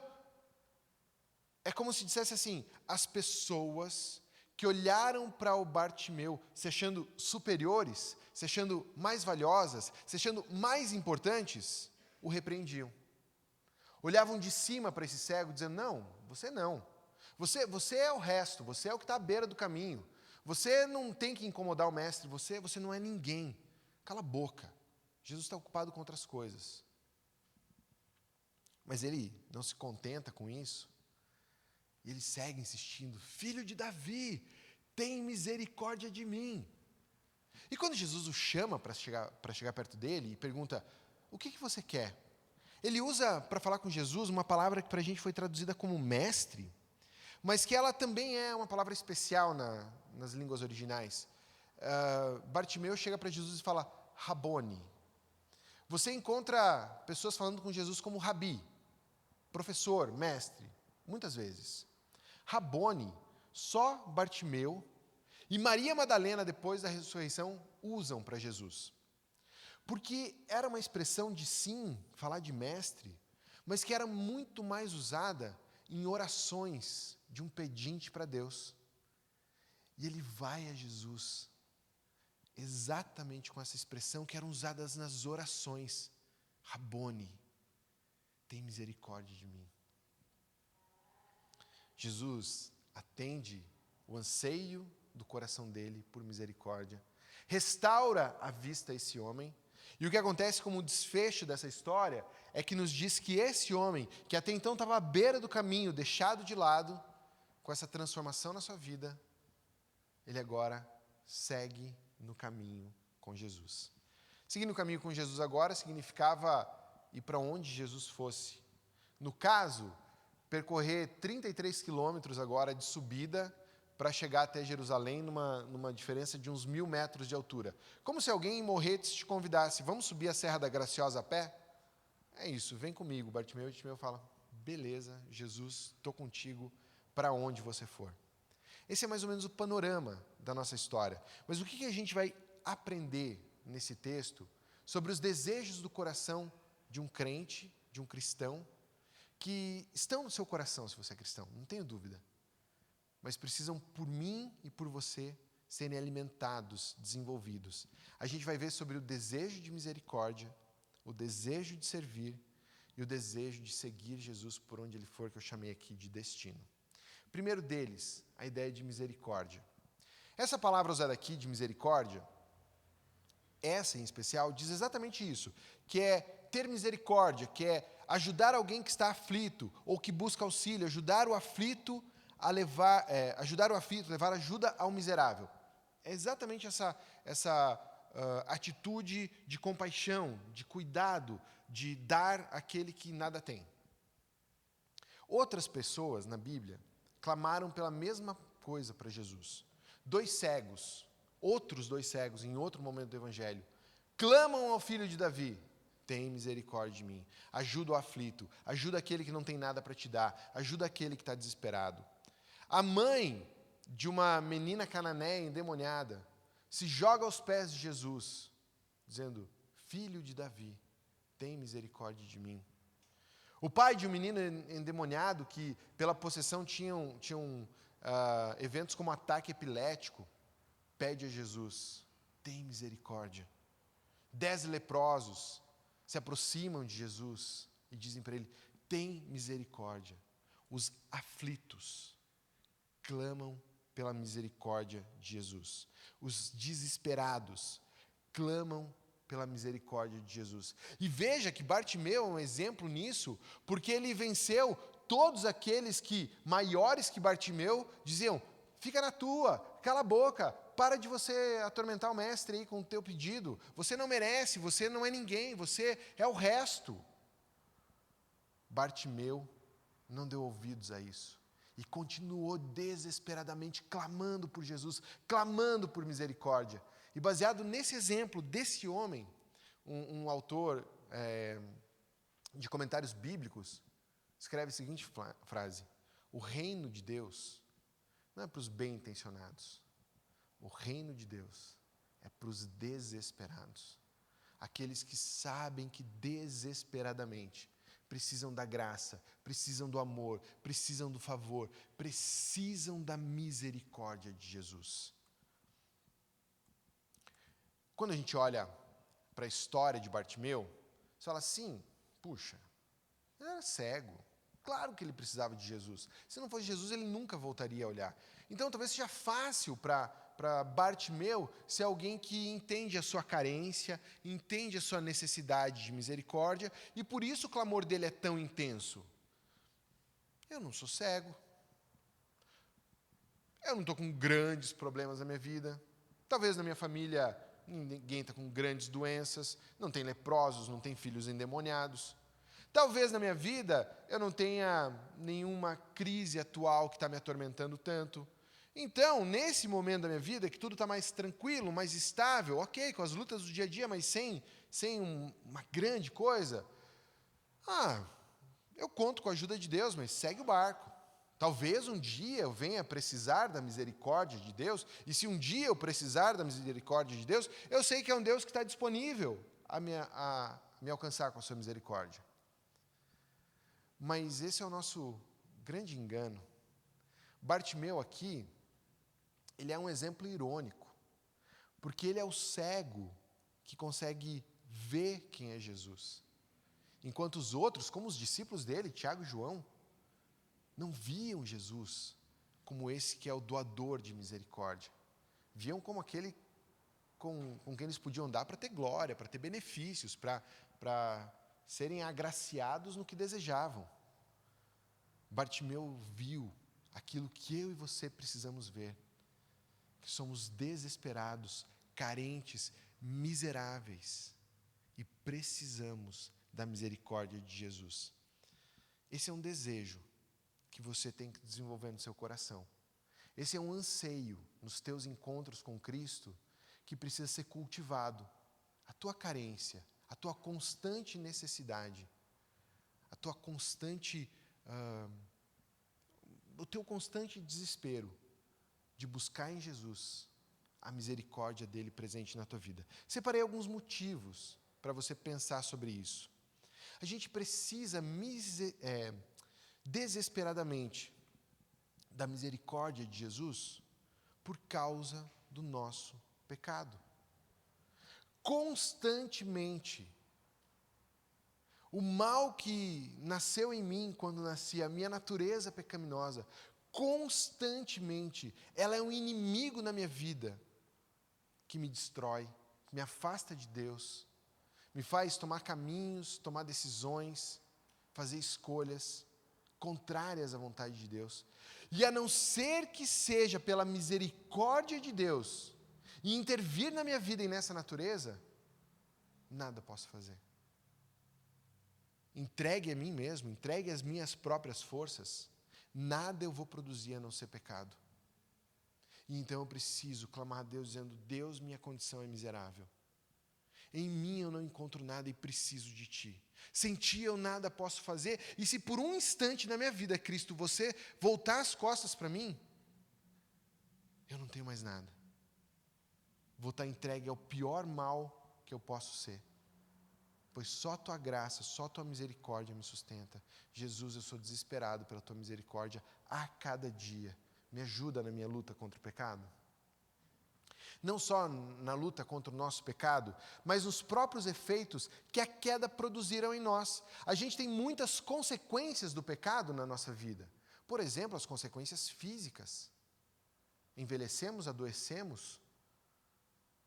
é como se dissesse assim, as pessoas que olharam para o Bartimeu se achando superiores, se achando mais valiosas, se achando mais importantes, o repreendiam. Olhavam de cima para esse cego, dizendo, não. Você é o resto, você é o que está à beira do caminho. Você não tem que incomodar o mestre, você não é ninguém. Cala a boca. Jesus está ocupado com outras coisas. Mas ele não se contenta com isso. E ele segue insistindo, filho de Davi, tem misericórdia de mim. E quando Jesus o chama para chegar perto dele e pergunta, o que você quer? Ele usa, para falar com Jesus, uma palavra que para a gente foi traduzida como mestre, mas que ela também é uma palavra especial nas línguas originais. Bartimeu chega para Jesus e fala, Rabone. Você encontra pessoas falando com Jesus como Rabi, professor, mestre, muitas vezes. Rabone, só Bartimeu e Maria Madalena, depois da ressurreição, usam para Jesus. Porque era uma expressão de sim, falar de mestre, mas que era muito mais usada em orações de um pedinte para Deus. E ele vai a Jesus, exatamente com essa expressão que eram usadas nas orações. Rabone, tem misericórdia de mim. Jesus atende o anseio do coração dele por misericórdia, restaura a vista a esse homem, e o que acontece como desfecho dessa história é que nos diz que esse homem, que até então estava à beira do caminho, deixado de lado, com essa transformação na sua vida, ele agora segue no caminho com Jesus. Seguir no caminho com Jesus agora significava ir para onde Jesus fosse. No caso, percorrer 33 quilômetros agora de subida para chegar até Jerusalém numa diferença de uns 1.000 metros de altura. Como se alguém em Morretes te convidasse, vamos subir a Serra da Graciosa a pé? É isso, vem comigo. Bartimeu fala, beleza, Jesus, estou contigo para onde você for. Esse é mais ou menos o panorama da nossa história. Mas o que a gente vai aprender nesse texto sobre os desejos do coração de um crente, de um cristão, que estão no seu coração, se você é cristão, não tenho dúvida. Mas precisam, por mim e por você, serem alimentados, desenvolvidos. A gente vai ver sobre o desejo de misericórdia, o desejo de servir e o desejo de seguir Jesus por onde ele for, que eu chamei aqui de destino. Primeiro deles, a ideia de misericórdia. Essa palavra usada aqui, de misericórdia, essa em especial, diz exatamente isso, que é ter misericórdia, que é ajudar alguém que está aflito, ou que busca auxílio, ajudar o aflito a levar ajuda ao miserável. É exatamente essa atitude de compaixão, de cuidado, de dar àquele que nada tem. Outras pessoas na Bíblia clamaram pela mesma coisa para Jesus. Outros dois cegos, em outro momento do Evangelho, clamam ao filho de Davi, tem misericórdia de mim, ajuda o aflito, ajuda aquele que não tem nada para te dar, ajuda aquele que está desesperado. A mãe de uma menina cananeia endemoniada se joga aos pés de Jesus, dizendo, filho de Davi, tem misericórdia de mim. O pai de um menino endemoniado, que pela possessão tinham eventos como ataque epilético, pede a Jesus, tem misericórdia. 10 leprosos se aproximam de Jesus e dizem para ele, tem misericórdia. Os aflitos clamam pela misericórdia de Jesus. Os desesperados clamam pela misericórdia de Jesus. E veja que Bartimeu é um exemplo nisso, porque ele venceu todos aqueles que, maiores que Bartimeu, diziam, fica na tua, cala a boca, para de você atormentar o mestre aí com o teu pedido, você não merece, você não é ninguém, você é o resto. Bartimeu não deu ouvidos a isso e continuou desesperadamente clamando por Jesus, clamando por misericórdia. E baseado nesse exemplo desse homem, um autor de comentários bíblicos escreve a seguinte frase, o reino de Deus não é para os bem-intencionados, o reino de Deus é para os desesperados, aqueles que sabem que desesperadamente precisam da graça, precisam do amor, precisam do favor, precisam da misericórdia de Jesus. Quando a gente olha para a história de Bartimeu, você fala assim, puxa, ele era cego, claro que ele precisava de Jesus. Se não fosse Jesus, ele nunca voltaria a olhar. Então, talvez seja fácil para Bartimeu ser alguém que entende a sua carência, entende a sua necessidade de misericórdia, e por isso o clamor dele é tão intenso. Eu não sou cego. Eu não estou com grandes problemas na minha vida. Talvez na minha família ninguém está com grandes doenças, não tem leprosos, não tem filhos endemoniados. Talvez na minha vida eu não tenha nenhuma crise atual que está me atormentando tanto. Então, nesse momento da minha vida, que tudo está mais tranquilo, mais estável, ok, com as lutas do dia a dia, mas sem uma grande coisa, eu conto com a ajuda de Deus, mas segue o barco. Talvez um dia eu venha precisar da misericórdia de Deus, e se um dia eu precisar da misericórdia de Deus, eu sei que é um Deus que está disponível a me alcançar com a sua misericórdia. Mas esse é o nosso grande engano. Bartimeu aqui, ele é um exemplo irônico, porque ele é o cego que consegue ver quem é Jesus. Enquanto os outros, como os discípulos dele, Tiago e João, não viam Jesus como esse que é o doador de misericórdia. Viam como aquele com quem eles podiam dar para ter glória, para ter benefícios, para serem agraciados no que desejavam. Bartimeu viu aquilo que eu e você precisamos ver, que somos desesperados, carentes, miseráveis e precisamos da misericórdia de Jesus. Esse é um desejo que você tem que desenvolver no seu coração. Esse é um anseio nos teus encontros com Cristo que precisa ser cultivado. A tua carência, a tua constante necessidade, a tua constante, o teu constante desespero de buscar em Jesus a misericórdia dele presente na tua vida. Separei alguns motivos para você pensar sobre isso. A gente precisa desesperadamente da misericórdia de Jesus por causa do nosso pecado. Constantemente. O mal que nasceu em mim quando nasci, a minha natureza pecaminosa, constantemente, ela é um inimigo na minha vida que me destrói, que me afasta de Deus, me faz tomar caminhos, tomar decisões, fazer escolhas contrárias à vontade de Deus. E a não ser que seja pela misericórdia de Deus e intervir na minha vida e nessa natureza, nada posso fazer. Entregue a mim mesmo, entregue às minhas próprias forças, nada eu vou produzir a não ser pecado. E então eu preciso clamar a Deus dizendo: Deus, minha condição é miserável. Em mim eu não encontro nada e preciso de Ti. Sem Ti eu nada posso fazer. E se por um instante na minha vida, Cristo, você voltar as costas para mim, eu não tenho mais nada. Vou estar entregue ao pior mal que eu posso ser. Pois só Tua graça, só Tua misericórdia me sustenta. Jesus, eu sou desesperado pela Tua misericórdia a cada dia. Me ajuda na minha luta contra o pecado. Não só na luta contra o nosso pecado, mas nos próprios efeitos que a queda produziram em nós. A gente tem muitas consequências do pecado na nossa vida. Por exemplo, as consequências físicas. Envelhecemos, adoecemos,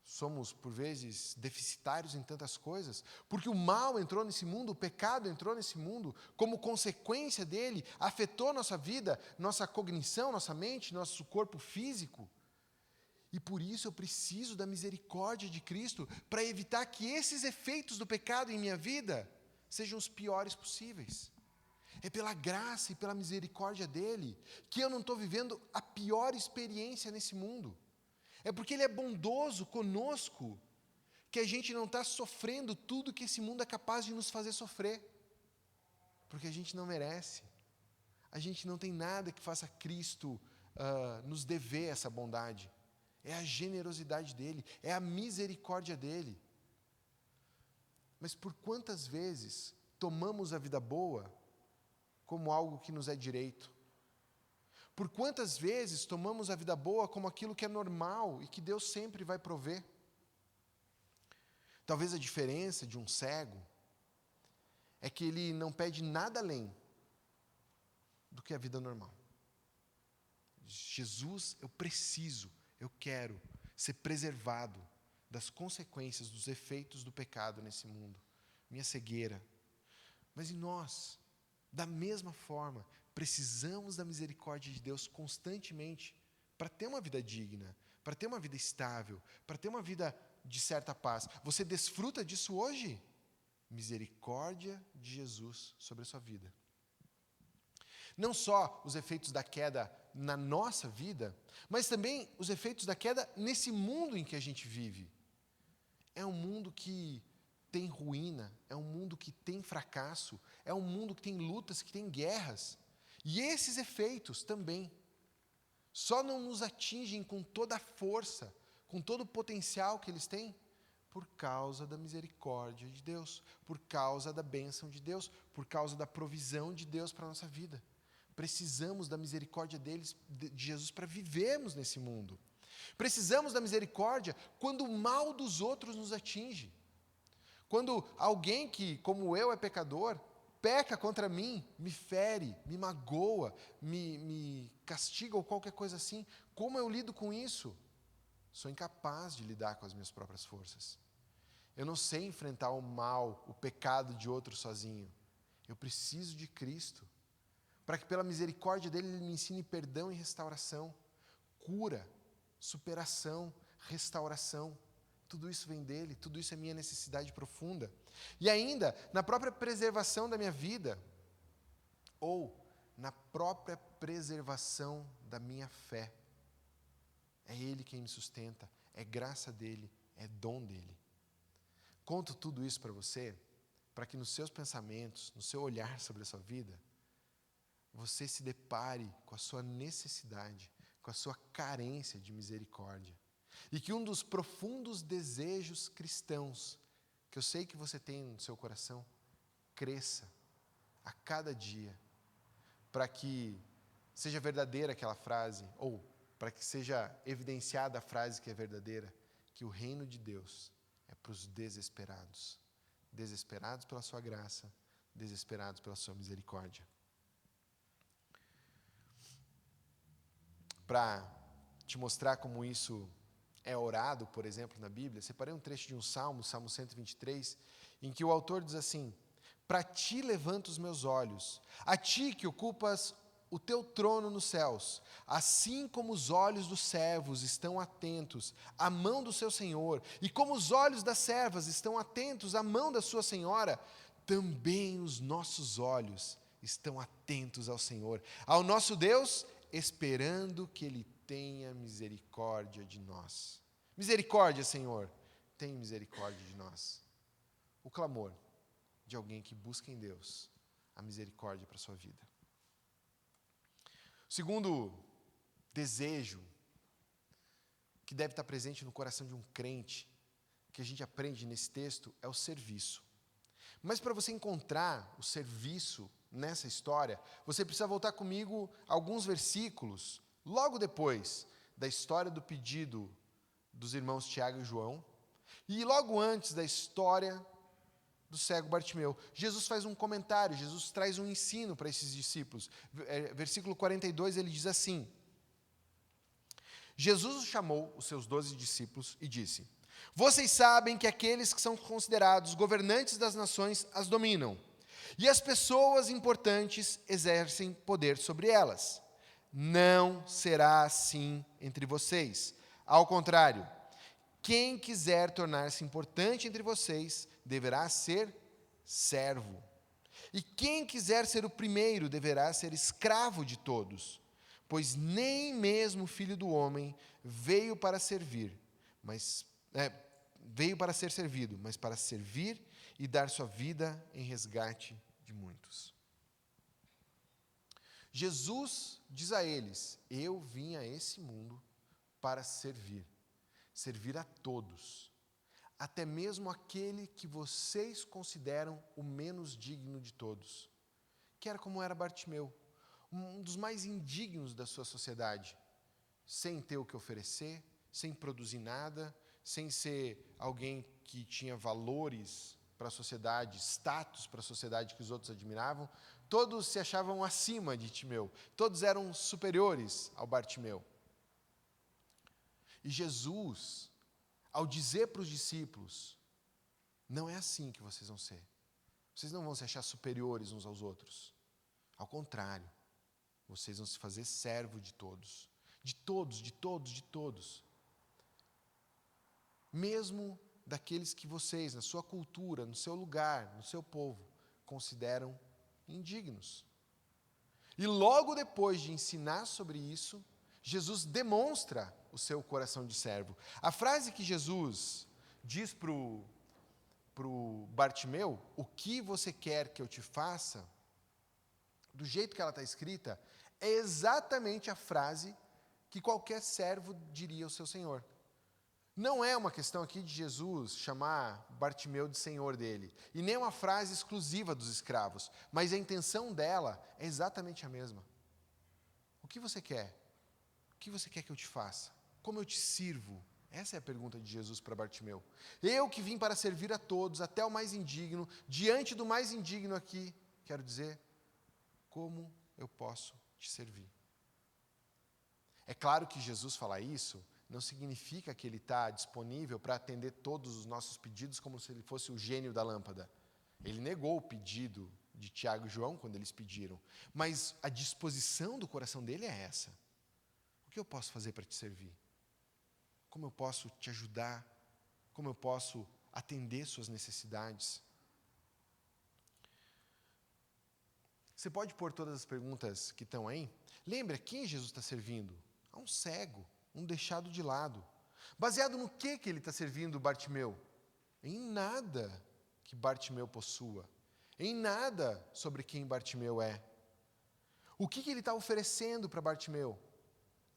somos, por vezes, deficitários em tantas coisas, porque o mal entrou nesse mundo, o pecado entrou nesse mundo, como consequência dele, afetou nossa vida, nossa cognição, nossa mente, nosso corpo físico. E por isso eu preciso da misericórdia de Cristo para evitar que esses efeitos do pecado em minha vida sejam os piores possíveis. É pela graça e pela misericórdia dele que eu não estou vivendo a pior experiência nesse mundo. É porque ele é bondoso conosco que a gente não está sofrendo tudo que esse mundo é capaz de nos fazer sofrer. Porque a gente não merece. A gente não tem nada que faça Cristo nos dever essa bondade. É a generosidade dele, é a misericórdia dele. Mas por quantas vezes tomamos a vida boa como algo que nos é direito? Por quantas vezes tomamos a vida boa como aquilo que é normal e que Deus sempre vai prover? Talvez a diferença de um cego é que ele não pede nada além do que a vida normal. Jesus, eu quero ser preservado das consequências, dos efeitos do pecado nesse mundo. Minha cegueira. Mas em nós, da mesma forma, precisamos da misericórdia de Deus constantemente para ter uma vida digna, para ter uma vida estável, para ter uma vida de certa paz. Você desfruta disso hoje? Misericórdia de Jesus sobre a sua vida. Não só os efeitos da queda na nossa vida, mas também os efeitos da queda nesse mundo em que a gente vive. É um mundo que tem ruína, é um mundo que tem fracasso, é um mundo que tem lutas, que tem guerras. E esses efeitos também só não nos atingem com toda a força, com todo o potencial que eles têm, por causa da misericórdia de Deus, por causa da bênção de Deus, por causa da provisão de Deus para a nossa vida. Precisamos da misericórdia de Jesus para vivermos nesse mundo. Precisamos da misericórdia quando o mal dos outros nos atinge. Quando alguém que, como eu, é pecador, peca contra mim, me fere, me magoa, me castiga ou qualquer coisa assim, como eu lido com isso? Sou incapaz de lidar com as minhas próprias forças. Eu não sei enfrentar o mal, o pecado de outro sozinho. Eu preciso de Cristo, para que pela misericórdia dele ele me ensine perdão e restauração, cura, superação, restauração. Tudo isso vem dele, tudo isso é minha necessidade profunda. E ainda, na própria preservação da minha vida, ou na própria preservação da minha fé. É Ele quem me sustenta, é graça dEle, é dom dEle. Conto tudo isso para você, para que nos seus pensamentos, no seu olhar sobre a sua vida, você se depare com a sua necessidade, com a sua carência de misericórdia. E que um dos profundos desejos cristãos, que eu sei que você tem no seu coração, cresça a cada dia, para que seja verdadeira aquela frase, ou para que seja evidenciada a frase que é verdadeira, que o reino de Deus é para os desesperados. Desesperados pela sua graça, desesperados pela sua misericórdia. Para te mostrar como isso é orado, por exemplo, na Bíblia, separei um trecho de um salmo, Salmo 123, em que o autor diz assim: para ti levanto os meus olhos, a ti que ocupas o teu trono nos céus, assim como os olhos dos servos estão atentos à mão do seu Senhor, e como os olhos das servas estão atentos à mão da sua senhora, também os nossos olhos estão atentos ao Senhor, ao nosso Deus, esperando que Ele tenha misericórdia de nós. Misericórdia, Senhor, tem misericórdia de nós. O clamor de alguém que busca em Deus a misericórdia para a sua vida. O segundo desejo que deve estar presente no coração de um crente, que a gente aprende nesse texto, é o serviço. Mas para você encontrar o serviço nessa história, você precisa voltar comigo alguns versículos, logo depois da história do pedido dos irmãos Tiago e João, e logo antes da história do cego Bartimeu. Jesus faz um comentário, Jesus traz um ensino para esses discípulos. Versículo 42, ele diz assim: Jesus chamou os seus 12 discípulos e disse: vocês sabem que aqueles que são considerados governantes das nações as dominam, e as pessoas importantes exercem poder sobre elas. Não será assim entre vocês. Ao contrário, quem quiser tornar-se importante entre vocês deverá ser servo. E quem quiser ser o primeiro deverá ser escravo de todos. Pois nem mesmo o Filho do Homem veio para servir, veio para ser servido, mas para servir e dar sua vida em resgate de muitos. Jesus diz a eles: eu vim a esse mundo para servir a todos, até mesmo aquele que vocês consideram o menos digno de todos, que era como era Bartimeu, um dos mais indignos da sua sociedade, sem ter o que oferecer, sem produzir nada, sem ser alguém que tinha valores para a sociedade, status para a sociedade que os outros admiravam. Todos se achavam acima de Timeu, todos eram superiores ao Bartimeu. E Jesus, ao dizer para os discípulos: não é assim que vocês vão ser. Vocês não vão se achar superiores uns aos outros. Ao contrário, vocês vão se fazer servo de todos. De todos, de todos, de todos. Mesmo daqueles que vocês, na sua cultura, no seu lugar, no seu povo, consideram indignos. E logo depois de ensinar sobre isso, Jesus demonstra o seu coração de servo. A frase que Jesus diz para o Bartimeu: o que você quer que eu te faça, do jeito que ela está escrita, é exatamente a frase que qualquer servo diria ao seu senhor. Não é uma questão aqui de Jesus chamar Bartimeu de senhor dele, e nem uma frase exclusiva dos escravos, mas a intenção dela é exatamente a mesma. O que você quer? O que você quer que eu te faça? Como eu te sirvo? Essa é a pergunta de Jesus para Bartimeu. Eu que vim para servir a todos, até o mais indigno, diante do mais indigno aqui, quero dizer, como eu posso te servir? É claro que Jesus falar isso não significa que ele está disponível para atender todos os nossos pedidos como se ele fosse o gênio da lâmpada. Ele negou o pedido de Tiago e João quando eles pediram, mas a disposição do coração dele é essa. O que eu posso fazer para te servir? Como eu posso te ajudar? Como eu posso atender suas necessidades? Você pode pôr todas as perguntas que estão aí? Lembra quem Jesus está servindo? A um cego, um deixado de lado. Baseado no que ele está servindo Bartimeu? Em nada que Bartimeu possua. Em nada sobre quem Bartimeu é. O que ele está oferecendo para Bartimeu?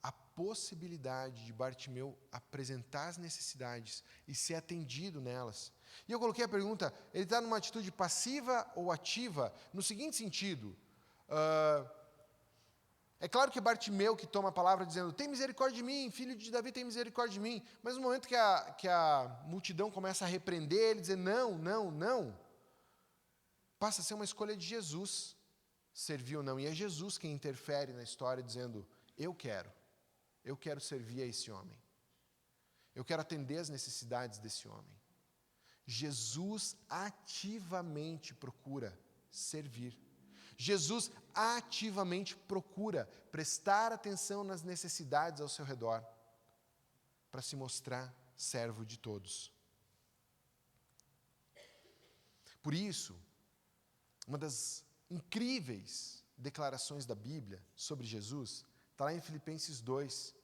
A possibilidade de Bartimeu apresentar as necessidades e ser atendido nelas. E eu coloquei a pergunta, ele está numa atitude passiva ou ativa? No seguinte sentido, é claro que é Bartimeu que toma a palavra dizendo, tem misericórdia de mim, filho de Davi, tem misericórdia de mim. Mas no momento que a multidão começa a repreender, ele diz, não, não, não. Passa a ser uma escolha de Jesus, servir ou não. E é Jesus quem interfere na história, dizendo, eu quero servir a esse homem. Eu quero atender as necessidades desse homem. Jesus ativamente procura servir. Jesus ativamente procura prestar atenção nas necessidades ao seu redor, para se mostrar servo de todos. Por isso, uma das incríveis declarações da Bíblia sobre Jesus está lá em Filipenses 2,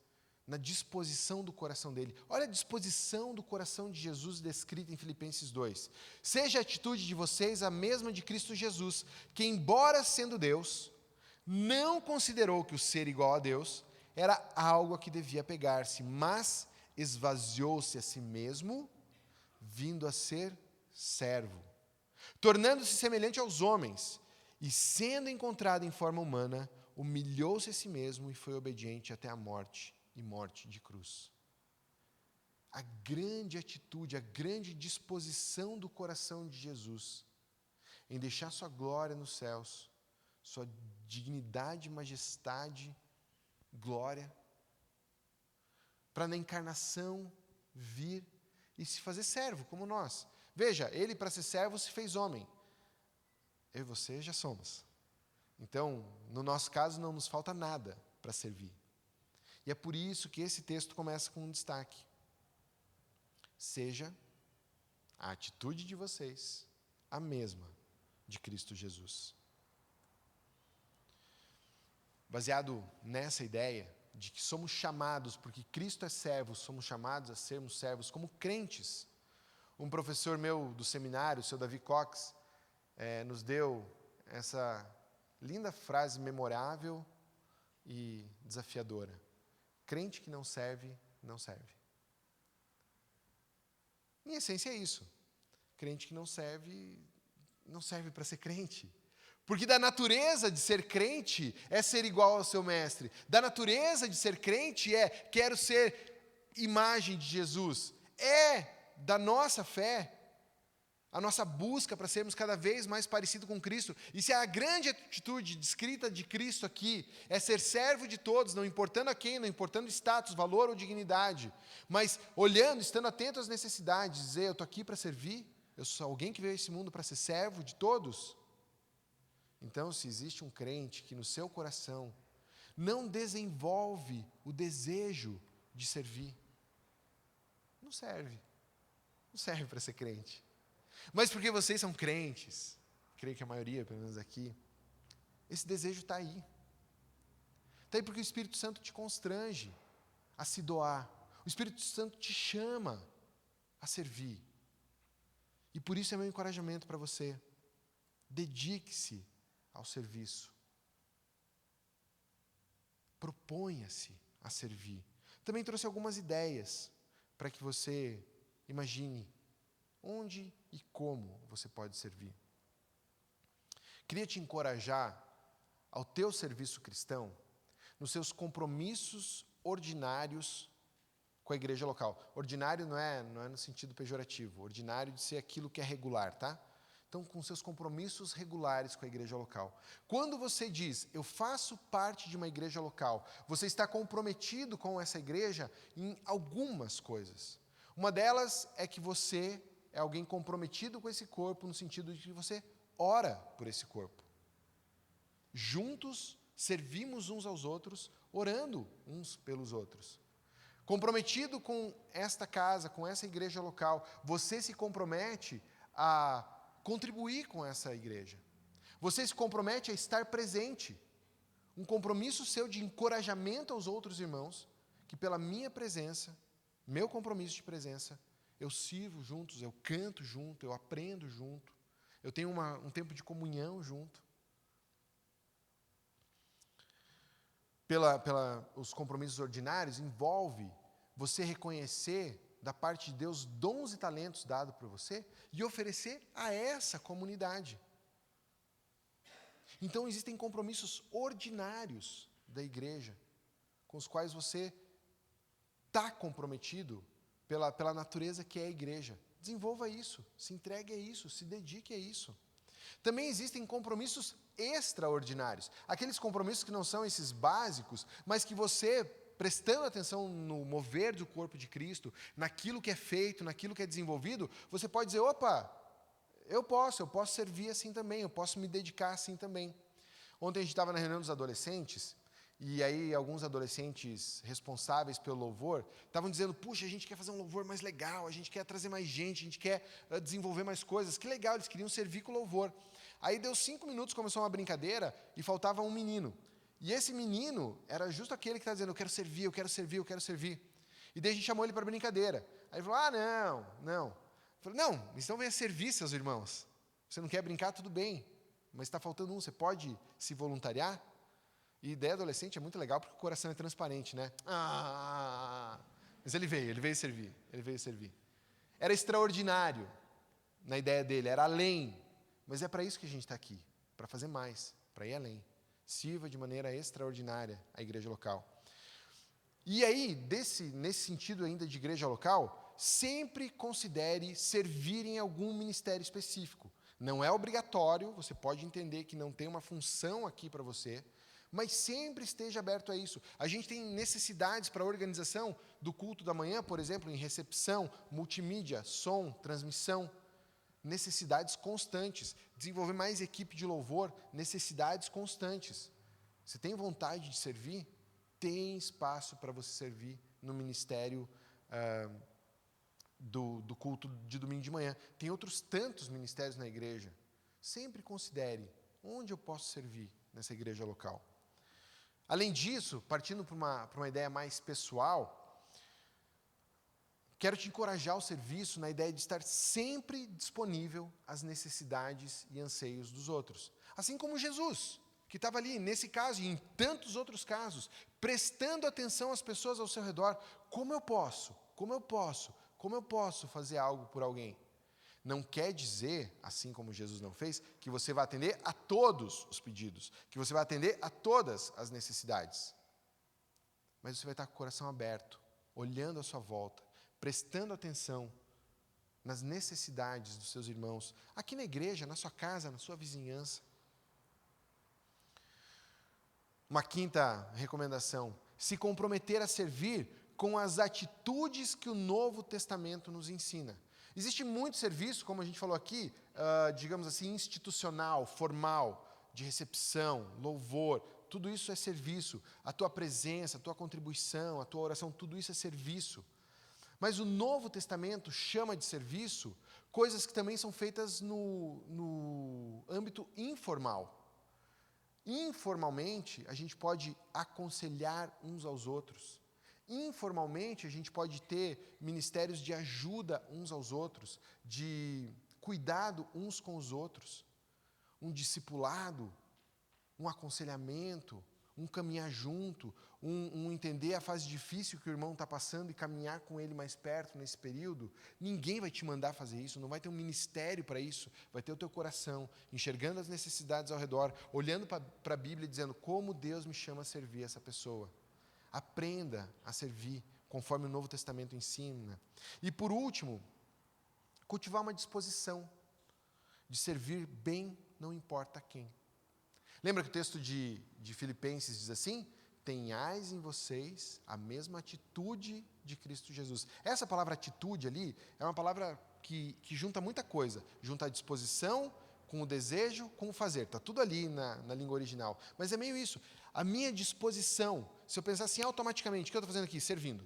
na disposição do coração dele. Olha a disposição do coração de Jesus descrita em Filipenses 2. Seja a atitude de vocês a mesma de Cristo Jesus, que embora sendo Deus, não considerou que o ser igual a Deus era algo a que devia pegar-se, mas esvaziou-se a si mesmo, vindo a ser servo, tornando-se semelhante aos homens, e sendo encontrado em forma humana, humilhou-se a si mesmo e foi obediente até a morte, e morte de cruz. A grande atitude, a grande disposição do coração de Jesus em deixar sua glória nos céus, sua dignidade, majestade, glória, para na encarnação vir e se fazer servo, como nós. Veja, ele para ser servo se fez homem. Eu e você já somos. Então, no nosso caso, não nos falta nada para servir. E é por isso que esse texto começa com um destaque. Seja a atitude de vocês a mesma de Cristo Jesus. Baseado nessa ideia de que somos chamados, porque Cristo é servo, somos chamados a sermos servos como crentes. Um professor meu do seminário, o seu Davi Cox, nos deu essa linda frase memorável e desafiadora. Crente que não serve, não serve. Em essência é isso. Crente que não serve para ser crente. Porque da natureza de ser crente é ser igual ao seu mestre. Da natureza de ser crente é quero ser imagem de Jesus. É da nossa fé, a nossa busca para sermos cada vez mais parecidos com Cristo. E se a grande atitude descrita de Cristo aqui é ser servo de todos, não importando a quem, não importando status, valor ou dignidade, mas olhando, estando atento às necessidades, dizer, eu estou aqui para servir, eu sou alguém que veio a esse mundo para ser servo de todos. Então, se existe um crente que no seu coração não desenvolve o desejo de servir, não serve para ser crente. Mas porque vocês são crentes, creio que a maioria, pelo menos aqui, esse desejo está aí. Está aí porque o Espírito Santo te constrange a se doar. O Espírito Santo te chama a servir. E por isso é meu encorajamento para você. Dedique-se ao serviço. Proponha-se a servir. Também trouxe algumas ideias para que você imagine onde e como você pode servir. Queria te encorajar ao teu serviço cristão, nos seus compromissos ordinários com a igreja local. Ordinário não é no sentido pejorativo, ordinário de ser aquilo que é regular, tá? Então, com seus compromissos regulares com a igreja local. Quando você diz, eu faço parte de uma igreja local, você está comprometido com essa igreja em algumas coisas. Uma delas é que você é alguém comprometido com esse corpo, no sentido de que você ora por esse corpo. Juntos, servimos uns aos outros, orando uns pelos outros. Comprometido com esta casa, com essa igreja local, você se compromete a contribuir com essa igreja. Você se compromete a estar presente. Um compromisso seu de encorajamento aos outros irmãos que pela minha presença, meu compromisso de presença, eu sirvo juntos, eu canto junto, eu aprendo junto, eu tenho um tempo de comunhão junto. Os compromissos ordinários envolve você reconhecer da parte de Deus dons e talentos dados por você e oferecer a essa comunidade. Então existem compromissos ordinários da igreja, com os quais você está comprometido pela natureza que é a igreja. Desenvolva isso, se entregue a isso, se dedique a isso. Também existem compromissos extraordinários, aqueles compromissos que não são esses básicos, mas que você, prestando atenção no mover do corpo de Cristo, naquilo que é feito, naquilo que é desenvolvido, você pode dizer, opa, eu posso servir assim também, eu posso me dedicar assim também. Ontem a gente estava na reunião dos adolescentes, e aí alguns adolescentes responsáveis pelo louvor estavam dizendo, puxa, a gente quer fazer um louvor mais legal, a gente quer trazer mais gente, a gente quer desenvolver mais coisas. Que legal, eles queriam servir com louvor. Aí deu 5 minutos, começou uma brincadeira, e faltava um menino. E esse menino era justo aquele que está dizendo, eu quero servir, eu quero servir, eu quero servir. E daí a gente chamou ele para brincadeira. Aí ele falou, não. Eu falei, não, então venha servir, seus irmãos. Você não quer brincar, tudo bem. Mas está faltando um, você pode se voluntariar? E ideia adolescente é muito legal porque o coração é transparente, né? Mas ele veio servir. Era extraordinário na ideia dele, era além. Mas é para isso que a gente está aqui, para fazer mais, para ir além. Sirva de maneira extraordinária a igreja local. E aí, nesse sentido ainda de igreja local, sempre considere servir em algum ministério específico. Não é obrigatório, você pode entender que não tem uma função aqui para você, mas sempre esteja aberto a isso. A gente tem necessidades para a organização do culto da manhã, por exemplo, em recepção, multimídia, som, transmissão, necessidades constantes. Desenvolver mais equipe de louvor, necessidades constantes. Você tem vontade de servir? Tem espaço para você servir no ministério do culto de domingo de manhã. Tem outros tantos ministérios na igreja. Sempre considere onde eu posso servir nessa igreja local. Além disso, partindo para uma ideia mais pessoal, quero te encorajar ao serviço na ideia de estar sempre disponível às necessidades e anseios dos outros. Assim como Jesus, que estava ali, nesse caso e em tantos outros casos, prestando atenção às pessoas ao seu redor. Como eu posso fazer algo por alguém? Não quer dizer, assim como Jesus não fez, que você vai atender a todos os pedidos, que você vai atender a todas as necessidades. Mas você vai estar com o coração aberto, olhando à sua volta, prestando atenção nas necessidades dos seus irmãos, aqui na igreja, na sua casa, na sua vizinhança. Uma quinta recomendação: se comprometer a servir com as atitudes que o Novo Testamento nos ensina. Existe muito serviço, como a gente falou aqui, digamos assim, institucional, formal, de recepção, louvor, tudo isso é serviço. A tua presença, a tua contribuição, a tua oração, tudo isso é serviço. Mas o Novo Testamento chama de serviço coisas que também são feitas no âmbito informal. Informalmente, a gente pode aconselhar uns aos outros. Informalmente, a gente pode ter ministérios de ajuda uns aos outros, de cuidado uns com os outros, um discipulado, um aconselhamento, um caminhar junto, um entender a fase difícil que o irmão está passando e caminhar com ele mais perto nesse período. Ninguém vai te mandar fazer isso, não vai ter um ministério para isso, vai ter o teu coração, enxergando as necessidades ao redor, olhando para a Bíblia e dizendo, como Deus me chama a servir essa pessoa. Aprenda a servir, conforme o Novo Testamento ensina. E por último, cultivar uma disposição de servir bem, não importa quem. Lembra que o texto de Filipenses diz assim? Tenhais em vocês a mesma atitude de Cristo Jesus. Essa palavra atitude ali é uma palavra que junta muita coisa. Junta a disposição com o desejo, com o fazer. Está tudo ali na língua original. Mas é meio isso. A minha disposição, se eu pensar assim automaticamente, o que eu estou fazendo aqui? Servindo.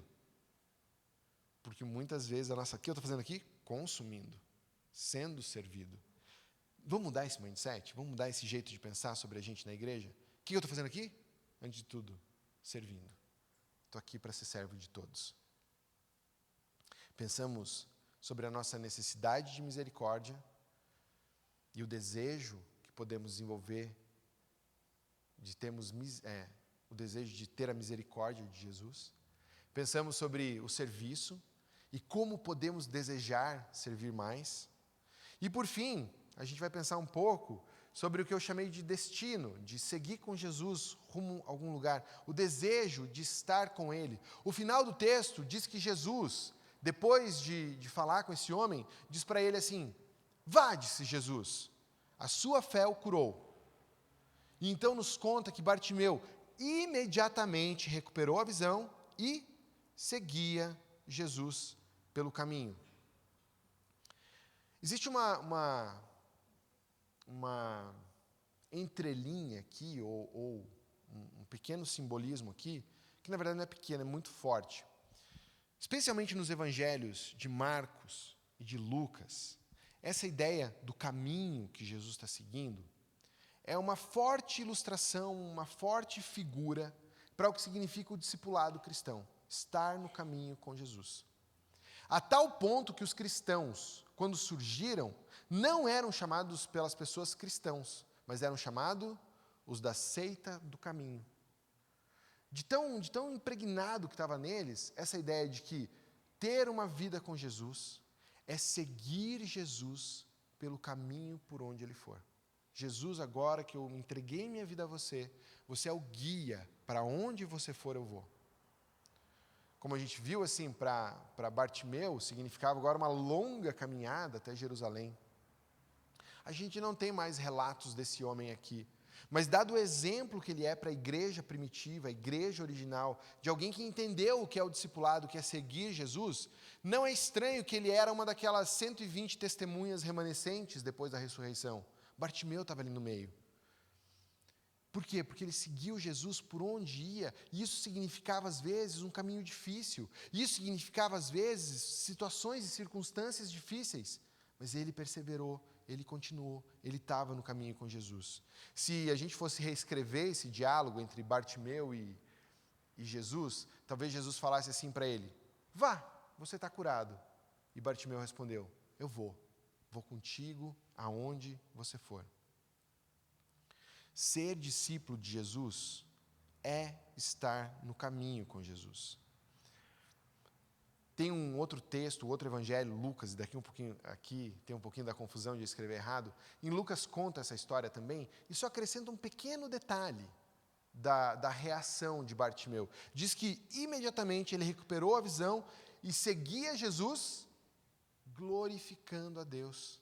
Porque muitas vezes o que eu estou fazendo aqui? Consumindo. Sendo servido. Vamos mudar esse mindset? Vamos mudar esse jeito de pensar sobre a gente na igreja? O que eu estou fazendo aqui? Antes de tudo, servindo. estou aqui para ser servo de todos. Pensamos sobre a nossa necessidade de misericórdia e o desejo que podemos desenvolver de termos o desejo de ter a misericórdia de Jesus. Pensamos sobre o serviço e como podemos desejar servir mais. E por fim, a gente vai pensar um pouco sobre o que eu chamei de destino, de seguir com Jesus rumo a algum lugar, o desejo de estar com Ele. O final do texto diz que Jesus, depois de falar com esse homem, diz para ele assim: vá, disse Jesus, a sua fé o curou. E então nos conta que Bartimeu imediatamente recuperou a visão e seguia Jesus pelo caminho. Existe uma entrelinha aqui, ou um pequeno simbolismo aqui, que na verdade não é pequeno, é muito forte. Especialmente nos evangelhos de Marcos e de Lucas, essa ideia do caminho que Jesus está seguindo é uma forte ilustração, uma forte figura para o que significa o discipulado cristão, estar no caminho com Jesus. A tal ponto que os cristãos, quando surgiram, não eram chamados pelas pessoas cristãos, mas eram chamados os da seita do caminho. De tão impregnado que estava neles, essa ideia de que ter uma vida com Jesus é seguir Jesus pelo caminho por onde Ele for. Jesus, agora que eu entreguei minha vida a você, você é o guia, para onde você for eu vou. Como a gente viu, assim, para Bartimeu, significava agora uma longa caminhada até Jerusalém. A gente não tem mais relatos desse homem aqui, mas dado o exemplo que ele é para a igreja primitiva, a igreja original, de alguém que entendeu o que é o discipulado, o que é seguir Jesus, não é estranho que ele era uma daquelas 120 testemunhas remanescentes depois da ressurreição. Bartimeu estava ali no meio. Por quê? Porque ele seguiu Jesus por onde ia, e isso significava, às vezes, um caminho difícil. Isso significava, às vezes, situações e circunstâncias difíceis. Mas ele perseverou, ele continuou, ele estava no caminho com Jesus. Se a gente fosse reescrever esse diálogo entre Bartimeu e Jesus, talvez Jesus falasse assim para ele: vá, você está curado. E Bartimeu respondeu: eu vou contigo aonde você for. Ser discípulo de Jesus é estar no caminho com Jesus. Tem um outro texto, outro evangelho, Lucas, e daqui um pouquinho, aqui tem um pouquinho da confusão de escrever errado. Em Lucas conta essa história também, e só acrescenta um pequeno detalhe da reação de Bartimeu. Diz que imediatamente ele recuperou a visão e seguia Jesus, glorificando a Deus.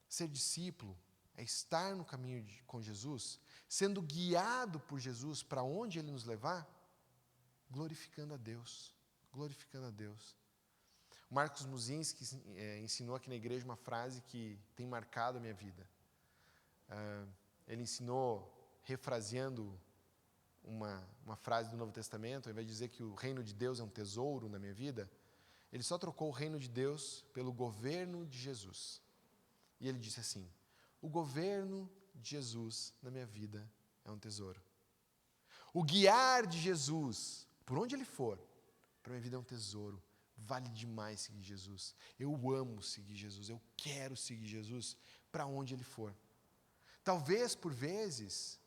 Ser discípulo é estar no caminho com Jesus, sendo guiado por Jesus para onde Ele nos levar, glorificando a Deus. Glorificando a Deus. O Marcos Muzinski ensinou aqui na igreja uma frase que tem marcado a minha vida. Ele ensinou, refraseando uma frase do Novo Testamento, ao invés de dizer que o reino de Deus é um tesouro na minha vida, ele só trocou o reino de Deus pelo governo de Jesus. E ele disse assim: o governo de Jesus na minha vida é um tesouro. O guiar de Jesus, por onde Ele for, para a minha vida é um tesouro. Vale demais seguir Jesus. Eu amo seguir Jesus. Eu quero seguir Jesus para onde Ele for. Talvez, por vezes,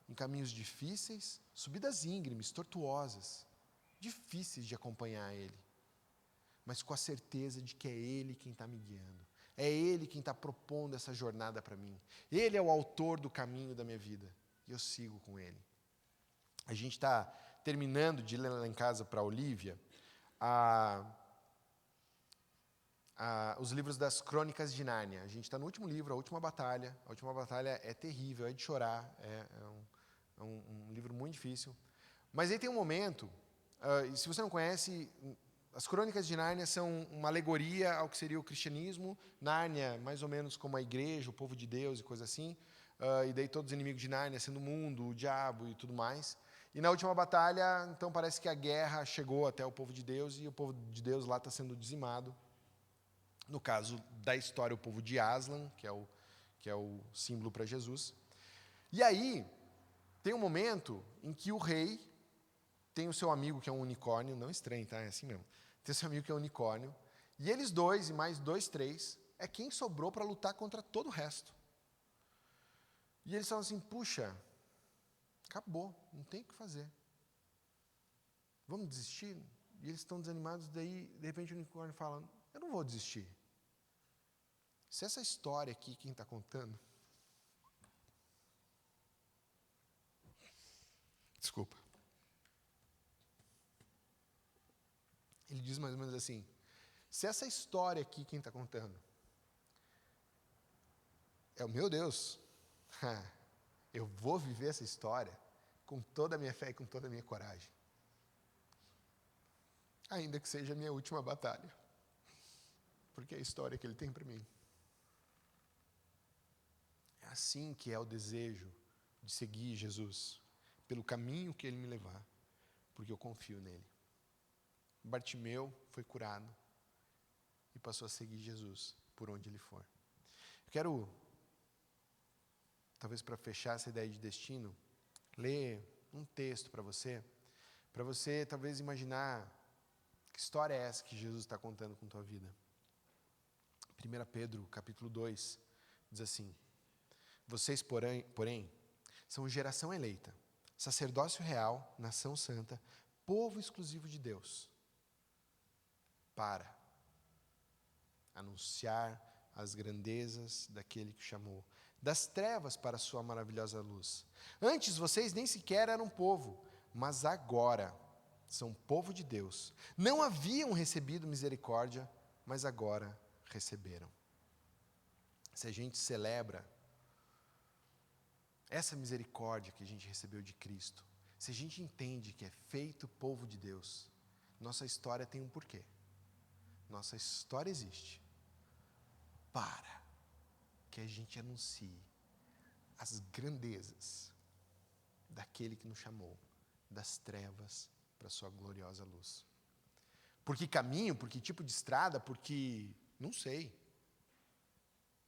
em caminhos difíceis, subidas íngremes, tortuosas, difíceis de acompanhar Ele. Mas com a certeza de que é Ele quem está me guiando. É Ele quem está propondo essa jornada para mim. Ele é o autor do caminho da minha vida. E eu sigo com Ele. A gente está terminando de ler lá em casa para a Olívia os livros das Crônicas de Nárnia. A gente está no último livro, a última batalha. A última batalha é terrível, é de chorar. É um livro muito difícil. Mas aí tem um momento, se você não conhece, as Crônicas de Nárnia são uma alegoria ao que seria o cristianismo. Nárnia, mais ou menos como a igreja, o povo de Deus e coisa assim. E daí todos os inimigos de Nárnia, sendo o mundo, o diabo e tudo mais. E na última batalha, então parece que a guerra chegou até o povo de Deus e o povo de Deus lá está sendo dizimado. No caso da história, o povo de Aslan, que é o símbolo para Jesus. E aí, tem um momento em que o rei tem o seu amigo que é um unicórnio, não estranho, tá? É assim mesmo. Tem o seu amigo que é um unicórnio, e eles dois, e mais 2, 3, é quem sobrou para lutar contra todo o resto. E eles falam assim, puxa, acabou, não tem o que fazer. Vamos desistir? E eles estão desanimados, daí, de repente, o unicórnio fala, eu não vou desistir. Se essa história aqui, quem está contando... Desculpa. Ele diz mais ou menos assim, se essa história aqui, quem está contando, é o meu Deus, eu vou viver essa história com toda a minha fé e com toda a minha coragem. Ainda que seja a minha última batalha. Porque é a história que Ele tem para mim. É assim que é o desejo de seguir Jesus, pelo caminho que Ele me levar, porque eu confio nele. Bartimeu foi curado e passou a seguir Jesus por onde ele for. Eu quero, talvez para fechar essa ideia de destino, ler um texto para você talvez imaginar que história é essa que Jesus está contando com tua vida. 1 Pedro, capítulo 2, diz assim, vocês, porém, são geração eleita, sacerdócio real, nação santa, povo exclusivo de Deus, para anunciar as grandezas daquele que chamou das trevas para a sua maravilhosa luz. Antes vocês nem sequer eram povo, mas agora são povo de Deus. Não haviam recebido misericórdia, mas agora receberam. Se a gente celebra essa misericórdia que a gente recebeu de Cristo, se a gente entende que é feito povo de Deus, nossa história tem um porquê. Nossa história existe para que a gente anuncie as grandezas daquele que nos chamou das trevas para a sua gloriosa luz. Por que caminho? Por que tipo de estrada? Porque, não sei.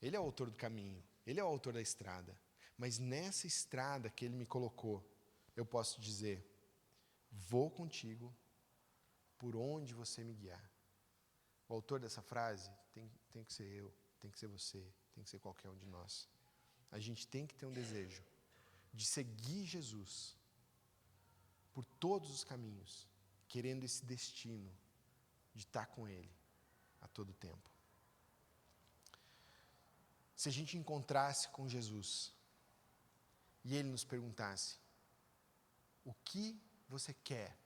Ele é o autor do caminho, ele é o autor da estrada. Mas nessa estrada que ele me colocou, eu posso dizer, vou contigo por onde você me guiar. O autor dessa frase tem que ser eu, tem que ser você, tem que ser qualquer um de nós. A gente tem que ter um desejo de seguir Jesus por todos os caminhos, querendo esse destino de estar com Ele a todo tempo. Se a gente encontrasse com Jesus e Ele nos perguntasse, o que você quer?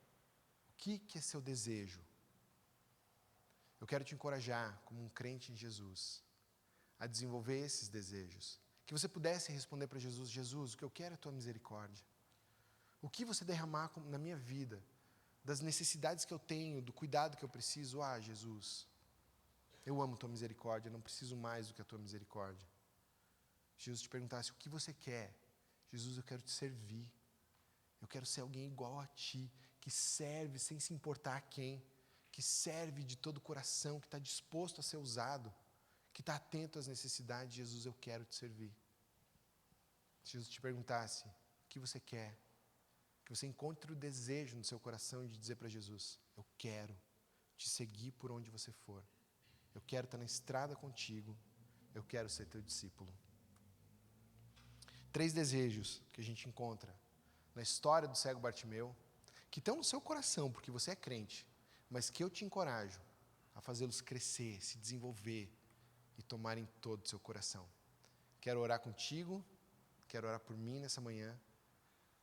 O que é seu desejo? Eu quero te encorajar, como um crente em Jesus, a desenvolver esses desejos. Que você pudesse responder para Jesus, Jesus, o que eu quero é a tua misericórdia. O que você derramar na minha vida, das necessidades que eu tenho, do cuidado que eu preciso, Jesus, eu amo tua misericórdia, não preciso mais do que a tua misericórdia. Jesus te perguntasse, o que você quer? Jesus, eu quero te servir. Eu quero ser alguém igual a ti, que serve sem se importar a quem, que serve de todo o coração, que está disposto a ser usado, que está atento às necessidades. Jesus, eu quero te servir. Se Jesus te perguntasse, o que você quer? Que você encontre o desejo no seu coração de dizer para Jesus, eu quero te seguir por onde você for. Eu quero estar na estrada contigo, eu quero ser teu discípulo. 3 desejos que a gente encontra na história do cego Bartimeu, que estão no seu coração, porque você é crente, mas que eu te encorajo a fazê-los crescer, se desenvolver e tomarem todo o seu coração. Quero orar contigo, quero orar por mim nessa manhã,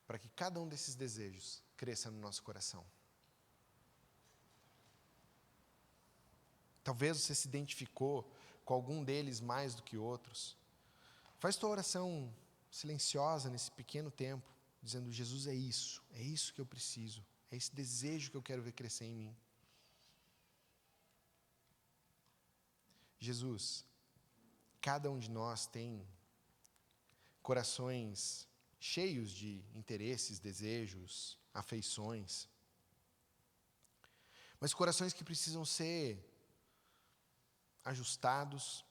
para que cada um desses desejos cresça no nosso coração. Talvez você se identificou com algum deles mais do que outros. Faz tua oração silenciosa nesse pequeno tempo, dizendo, Jesus, é isso que eu preciso, é esse desejo que eu quero ver crescer em mim. Jesus, cada um de nós tem corações cheios de interesses, desejos, afeições, mas corações que precisam ser ajustados,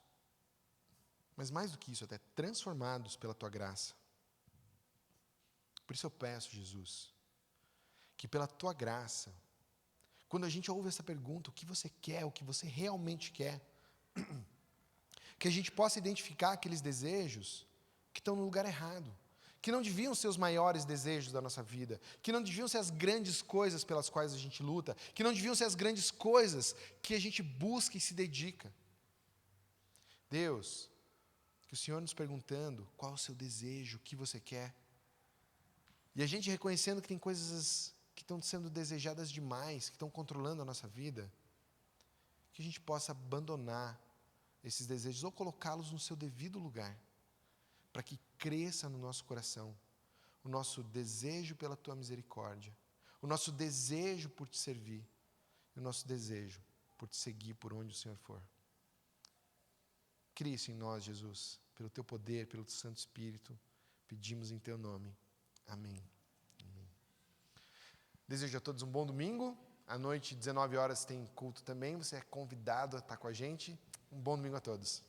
mas mais do que isso, até transformados pela tua graça. Por isso eu peço, Jesus, que pela tua graça, quando a gente ouve essa pergunta, o que você quer, o que você realmente quer, que a gente possa identificar aqueles desejos que estão no lugar errado, que não deviam ser os maiores desejos da nossa vida, que não deviam ser as grandes coisas pelas quais a gente luta, que não deviam ser as grandes coisas que a gente busca e se dedica. Deus, que o Senhor nos perguntando qual é o seu desejo, o que você quer, e a gente reconhecendo que tem coisas que estão sendo desejadas demais, que estão controlando a nossa vida, que a gente possa abandonar esses desejos ou colocá-los no seu devido lugar, para que cresça no nosso coração o nosso desejo pela tua misericórdia, o nosso desejo por te servir, e o nosso desejo por te seguir por onde o Senhor for. Cria isso em nós, Jesus, pelo teu poder, pelo teu Santo Espírito, pedimos em teu nome. Amém. Amém. Desejo a todos um bom domingo. À noite, 19 horas, tem culto também. Você é convidado a estar com a gente. Um bom domingo a todos.